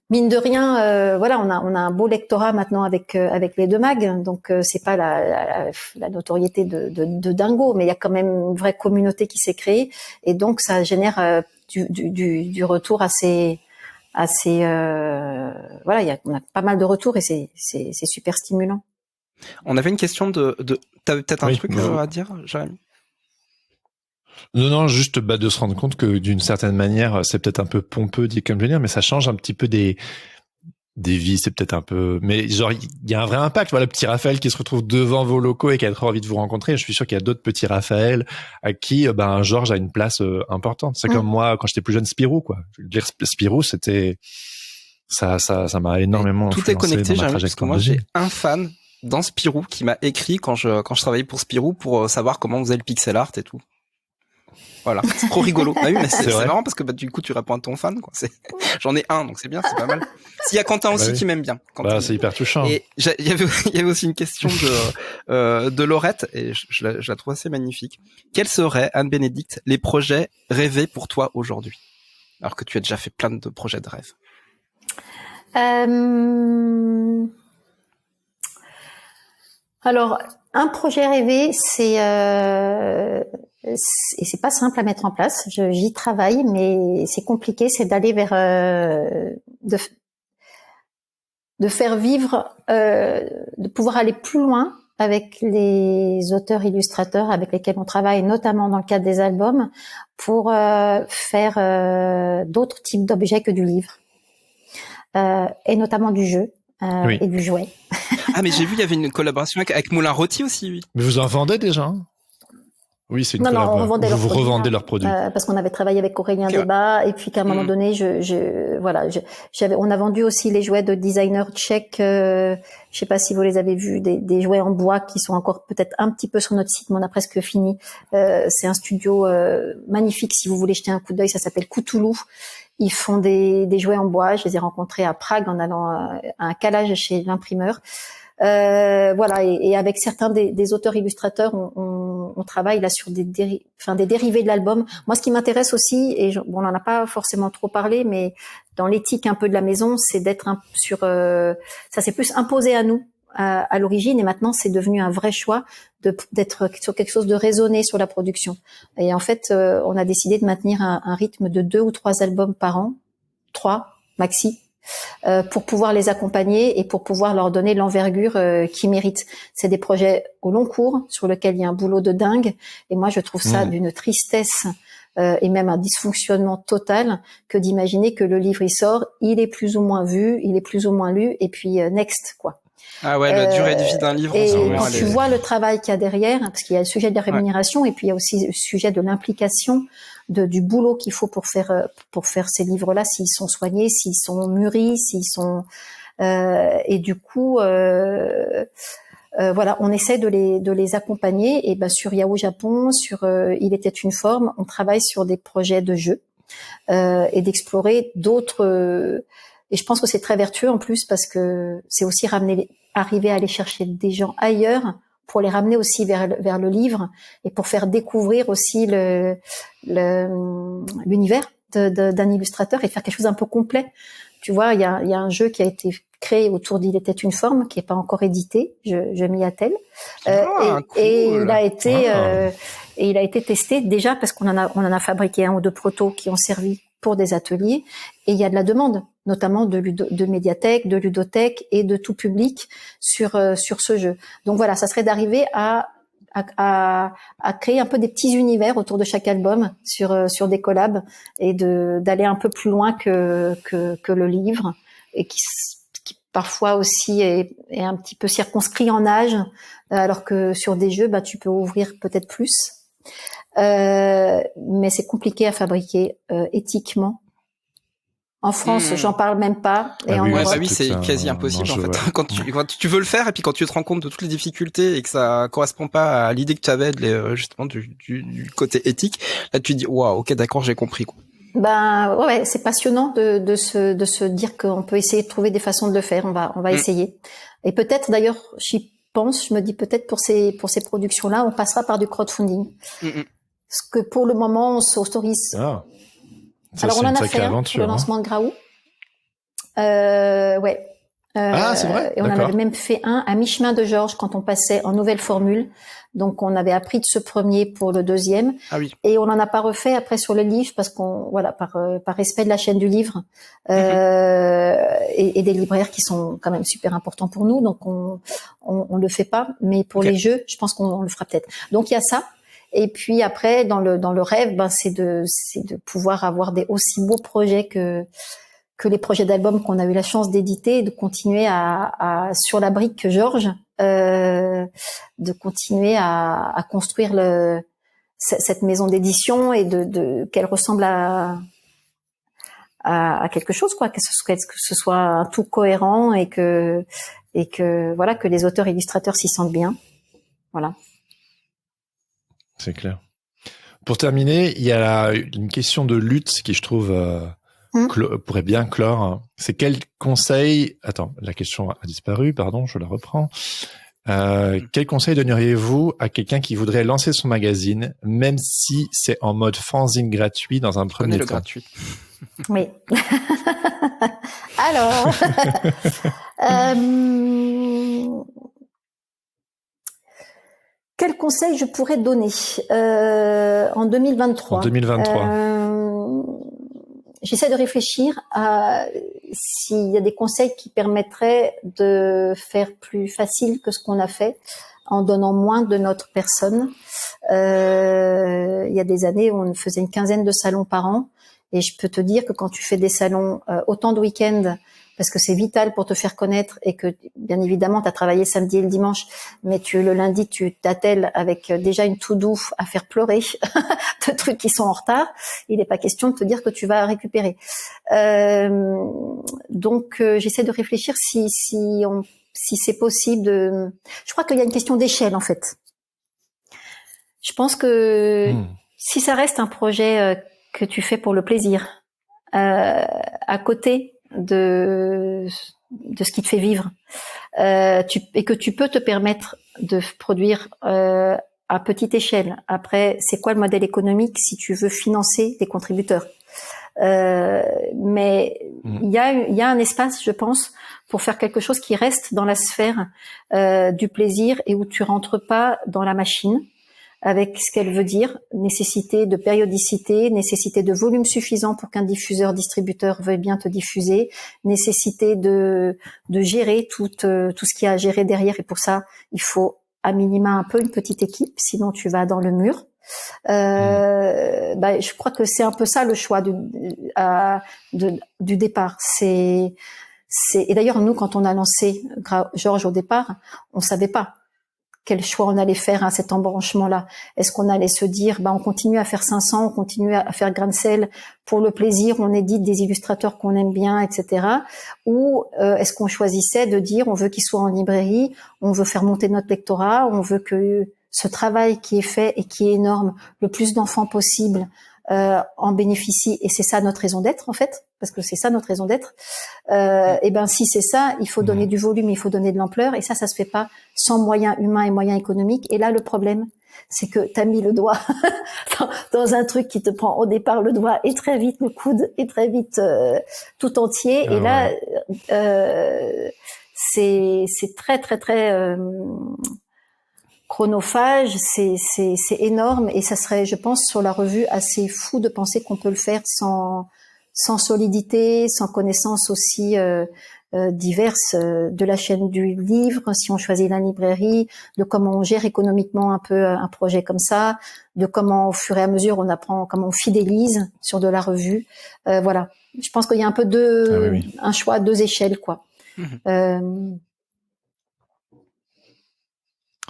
mine de rien, on a un beau lectorat maintenant avec les deux mags, donc c'est pas la notoriété de dingo, mais il y a quand même une vraie communauté qui s'est créée et donc ça génère du retour assez on a pas mal de retours et c'est super stimulant. On avait une question t'avais peut-être un truc à dire, Jérémy? Non, juste de se rendre compte que d'une certaine manière, c'est peut-être un peu pompeux dit comme je veux dire, mais ça change un petit peu des vies, c'est peut-être un peu... Mais genre, il y a un vrai impact. Voilà, le petit Raphaël qui se retrouve devant vos locaux et qui a trop envie de vous rencontrer. Je suis sûr qu'il y a d'autres petits Raphaël à qui Georges a une place importante. C'est comme moi, quand j'étais plus jeune, Spirou, quoi. Je veux dire, Spirou, c'était... Ça m'a énormément tout est connecté, parce que moi, j'ai un fan dans Spirou qui m'a écrit quand je travaillais pour Spirou pour savoir comment on faisait le pixel art et tout. Voilà, c'est trop rigolo. Ah oui, mais c'est marrant parce que du coup tu réponds à ton fan, quoi. J'en ai un, donc c'est bien, c'est pas mal. S'il y a Quentin aussi qui m'aime bien. C'est hyper touchant. Et il y avait aussi une question de Laurette et je la trouve assez magnifique. Quels seraient, Anne-Bénédicte, les projets rêvés pour toi aujourd'hui, alors que tu as déjà fait plein de projets de rêve? Alors, un projet rêvé, et c'est pas simple à mettre en place. J'y travaille, mais c'est compliqué. C'est d'aller vers de faire vivre, de pouvoir aller plus loin avec les auteurs illustrateurs avec lesquels on travaille, notamment dans le cadre des albums, pour faire d'autres types d'objets que du livre, et notamment du jeu et du jouet. Ah, mais j'ai vu, il y avait une collaboration avec Moulin Rôti aussi, oui. Mais vous en vendez déjà, hein? Oui, c'est une collaboration. Non, on revendait vous revendez leurs produits. Parce qu'on avait travaillé avec Aurélien Débat, et puis qu'à un moment donné, on a vendu aussi les jouets de designers tchèques. Je sais pas si vous les avez vus, des jouets en bois qui sont encore peut-être un petit peu sur notre site, mais on a presque fini. C'est un studio magnifique. Si vous voulez jeter un coup d'œil, ça s'appelle Cthulhu. Ils font des jouets en bois. Je les ai rencontrés à Prague en allant à un calage chez l'imprimeur. Et avec certains des auteurs illustrateurs, on travaille là sur des dérivés de l'album. Moi, ce qui m'intéresse aussi, et on n'en a pas forcément trop parlé, mais dans l'éthique un peu de la maison, c'est d'être ça s'est plus imposé à nous à l'origine, et maintenant c'est devenu un vrai choix d'être sur quelque chose de raisonné sur la production. Et en fait, on a décidé de maintenir un rythme de 2 ou 3 albums par an, 3 maxi. Pour pouvoir les accompagner et pour pouvoir leur donner l'envergure qu'ils méritent. C'est des projets au long cours sur lesquels il y a un boulot de dingue, et moi je trouve ça d'une tristesse et même un dysfonctionnement total que d'imaginer que le livre il sort, il est plus ou moins vu, il est plus ou moins lu, et puis next quoi. Ah ouais, la durée de vie d'un livre. Et quand tu vois le travail qu'il y a derrière, parce qu'il y a le sujet de la rémunération, et puis il y a aussi le sujet de l'implication, du boulot qu'il faut pour faire ces livres-là, s'ils sont soignés, s'ils sont mûris, s'ils sont et du coup voilà, on essaie de les accompagner. Et sur Yahoo Japon, sur Il était une forme, on travaille sur des projets de jeux et d'explorer d'autres. Et je pense que c'est très vertueux en plus parce que c'est aussi arriver à aller chercher des gens ailleurs pour les ramener aussi vers le livre et pour faire découvrir aussi l'univers d'un illustrateur et faire quelque chose un peu complet. Tu vois, il y a un jeu qui a été créé autour d'Il était une forme, qui est pas encore édité. Je m'y attelle. Cool. Et il a été testé déjà parce qu'on en a fabriqué 1 ou 2 protos qui ont servi pour des ateliers. Et il y a de la demande, notamment de médiathèques, de ludothèques et de tout public sur ce jeu. Donc voilà, ça serait d'arriver à créer un peu des petits univers autour de chaque album sur des collabs et d'aller un peu plus loin que le livre et qui parfois aussi est un petit peu circonscrit en âge, alors que sur des jeux, tu peux ouvrir peut-être plus. Mais c'est compliqué à fabriquer éthiquement. En France, j'en parle même pas. Et en Europe, oui, c'est quasi impossible en fait. Quand tu veux le faire et puis quand tu te rends compte de toutes les difficultés et que ça correspond pas à l'idée que tu avais justement du côté éthique, là tu dis waouh, ok, d'accord, j'ai compris quoi. Ouais, c'est passionnant de se dire qu'on peut essayer de trouver des façons de le faire. On va essayer. Et peut-être d'ailleurs, j'y pense, je me dis peut-être pour ces productions-là, on passera par du crowdfunding. Parce que pour le moment, on s'autorise. Alors on en a fait un pour le lancement de Graou. Ouais. C'est vrai. Et on en avait même fait un à mi-chemin de Georges quand on passait en nouvelle formule. Donc on avait appris de ce premier pour le deuxième. Ah oui. Et on n'en a pas refait après sur le livre parce par respect de la chaîne du livre et des libraires qui sont quand même super importants pour nous. Donc on le fait pas. Mais pour les jeux, je pense qu'on le fera peut-être. Donc il y a ça. Et puis après, dans le rêve, c'est de pouvoir avoir des aussi beaux projets que les projets d'albums qu'on a eu la chance d'éditer, et de continuer à sur la brique que Georges, de continuer à construire cette maison d'édition et qu'elle ressemble à quelque chose, quoi, que ce soit un tout cohérent et que voilà, que les auteurs illustrateurs s'y sentent bien. Voilà. C'est clair. Pour terminer, il y a une question de lutte qui, je trouve, pourrait bien clore. C'est quel conseil... Attends, la question a disparu, pardon, je la reprends. Quel conseil donneriez-vous à quelqu'un qui voudrait lancer son magazine, même si c'est en mode fanzine gratuit dans un premier temps? Gratuit. Oui. Alors... quel conseil je pourrais donner en 2023? En 2023. J'essaie de réfléchir à s'il y a des conseils qui permettraient de faire plus facile que ce qu'on a fait en donnant moins de notre personne. Il y a des années où on faisait une quinzaine de salons par an et je peux te dire que quand tu fais des salons autant de week-ends, parce que c'est vital pour te faire connaître et que, bien évidemment, tu as travaillé samedi et le dimanche, mais le lundi, tu t'attelles avec déjà une to-do à faire pleurer de trucs qui sont en retard. Il n'est pas question de te dire que tu vas récupérer. Donc, j'essaie de réfléchir si c'est possible Je crois qu'il y a une question d'échelle, en fait. Je pense que si ça reste un projet que tu fais pour le plaisir, à côté de ce qui te fait vivre, et que tu peux te permettre de produire à petite échelle. Après, c'est quoi le modèle économique si tu veux financer tes contributeurs? Mais il y a un espace, je pense, pour faire quelque chose qui reste dans la sphère du plaisir et où tu rentres pas dans la machine, avec ce qu'elle veut dire, nécessité de périodicité, nécessité de volume suffisant pour qu'un distributeur veuille bien te diffuser, nécessité de gérer tout ce qu'il y a à gérer derrière, et pour ça, il faut à minima un peu une petite équipe, sinon tu vas dans le mur. Je crois que c'est un peu ça le choix du départ. Et d'ailleurs, nous, quand on a lancé Georges au départ, on savait pas quel choix on allait faire à cet embranchement-là. Est-ce qu'on allait se dire, on continue à faire 500, on continue à faire grain de sel pour le plaisir, on édite des illustrateurs qu'on aime bien, etc. Ou est-ce qu'on choisissait de dire, on veut qu'ils soient en librairie, on veut faire monter notre lectorat, on veut que ce travail qui est fait et qui est énorme, le plus d'enfants possible en bénéficient, et c'est ça notre raison d'être en fait, parce que c'est ça notre raison d'être. Et si c'est ça, il faut donner du volume, il faut donner de l'ampleur, et ça se fait pas sans moyens humains et moyens économiques. Et là, le problème, c'est que t'as mis le doigt dans un truc qui te prend au départ le doigt et très vite le coude et très vite tout entier. Et là, c'est très très très chronophage, c'est énorme, et ça serait, je pense, sur la revue assez fou de penser qu'on peut le faire sans solidité, sans connaissances aussi diverses de la chaîne du livre, si on choisit la librairie, de comment on gère économiquement un peu un projet comme ça, de comment au fur et à mesure on apprend, comment on fidélise sur de la revue. Voilà, je pense qu'il y a un peu un choix à 2 échelles, quoi.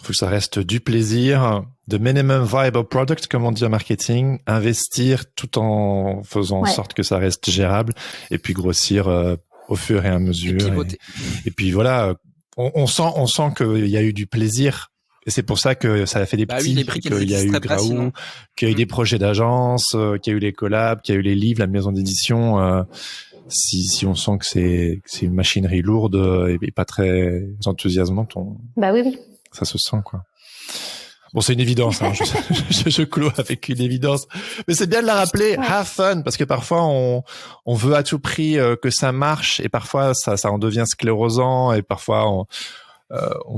Il faut que ça reste du plaisir, de minimum viable product, comme on dit en marketing, investir tout en faisant en sorte que ça reste gérable, et puis grossir au fur et à mesure. Et puis voilà, on sent qu'il y a eu du plaisir, et c'est pour ça que ça a fait des petits, qu'il y a eu Graou, qu'il y a eu des projets d'agence, qu'il y a eu les collabs, qu'il y a eu les livres, la maison d'édition. Si on sent que c'est une machinerie lourde et pas très enthousiasmante, oui. Ça se sent, quoi. Bon, c'est une évidence, hein. Je clôt avec une évidence. Mais c'est bien de la rappeler, have fun, parce que parfois on veut à tout prix que ça marche, et parfois ça en devient sclérosant, et parfois on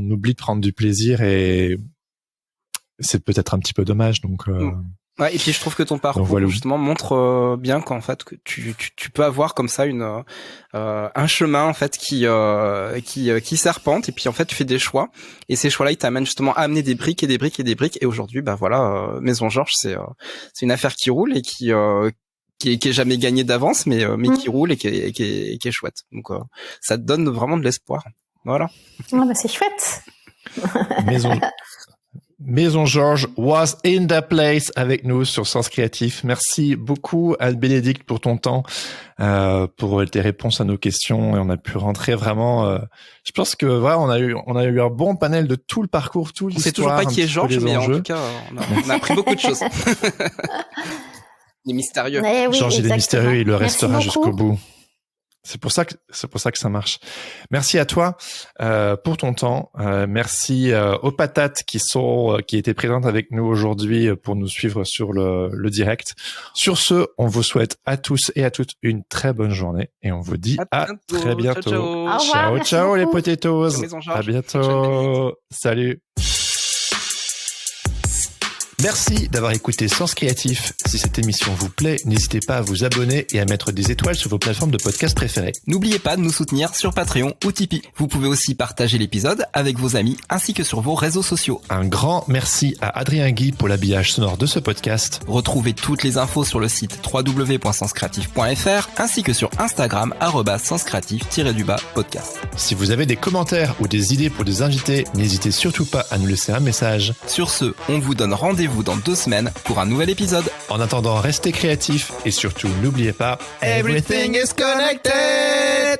oublie de prendre du plaisir, et c'est peut-être un petit peu dommage, donc. Ouais, et puis je trouve que ton parcours justement montre bien qu'en fait que tu peux avoir comme ça un chemin en fait qui serpente, et puis en fait tu fais des choix, et ces choix-là ils t'amènent justement à amener des briques et des briques et des briques, et aujourd'hui Maison Georges c'est une affaire qui roule et qui est jamais gagnée d'avance, mais qui roule et qui est chouette. Donc ça te donne vraiment de l'espoir. Voilà. C'est chouette. Maison Georges was in the place avec nous sur Sens Créatif. Merci beaucoup Anne-Bénédicte pour ton temps, pour tes réponses à nos questions, et on a pu rentrer vraiment. Je pense que on a eu un bon panel de tout le parcours, tout l'histoire. On sait toujours pas qui est Georges, mais en tout cas on a appris beaucoup de choses. Il est mystérieux. Georges il est mystérieux, il le restera jusqu'au bout. C'est pour ça que ça marche. Merci à toi pour ton temps. Merci aux patates qui étaient présentes avec nous aujourd'hui pour nous suivre sur le direct. Sur ce, on vous souhaite à tous et à toutes une très bonne journée, et on vous dit à très bientôt. Ciao les potatoes. À bientôt. Salut. Merci d'avoir écouté Sens Créatif. Si cette émission vous plaît, n'hésitez pas à vous abonner et à mettre des étoiles sur vos plateformes de podcast préférées. N'oubliez pas de nous soutenir sur Patreon ou Tipeee. Vous pouvez aussi partager l'épisode avec vos amis ainsi que sur vos réseaux sociaux. Un grand merci à Adrien Guy pour l'habillage sonore de ce podcast. Retrouvez toutes les infos sur le site www.senscreatif.fr ainsi que sur Instagram @senscreatif_podcast. Si vous avez des commentaires ou des idées pour des invités, n'hésitez surtout pas à nous laisser un message. Sur ce, on vous donne rendez-vous dans 2 semaines pour un nouvel épisode. En attendant, restez créatifs et surtout n'oubliez pas, everything is connected.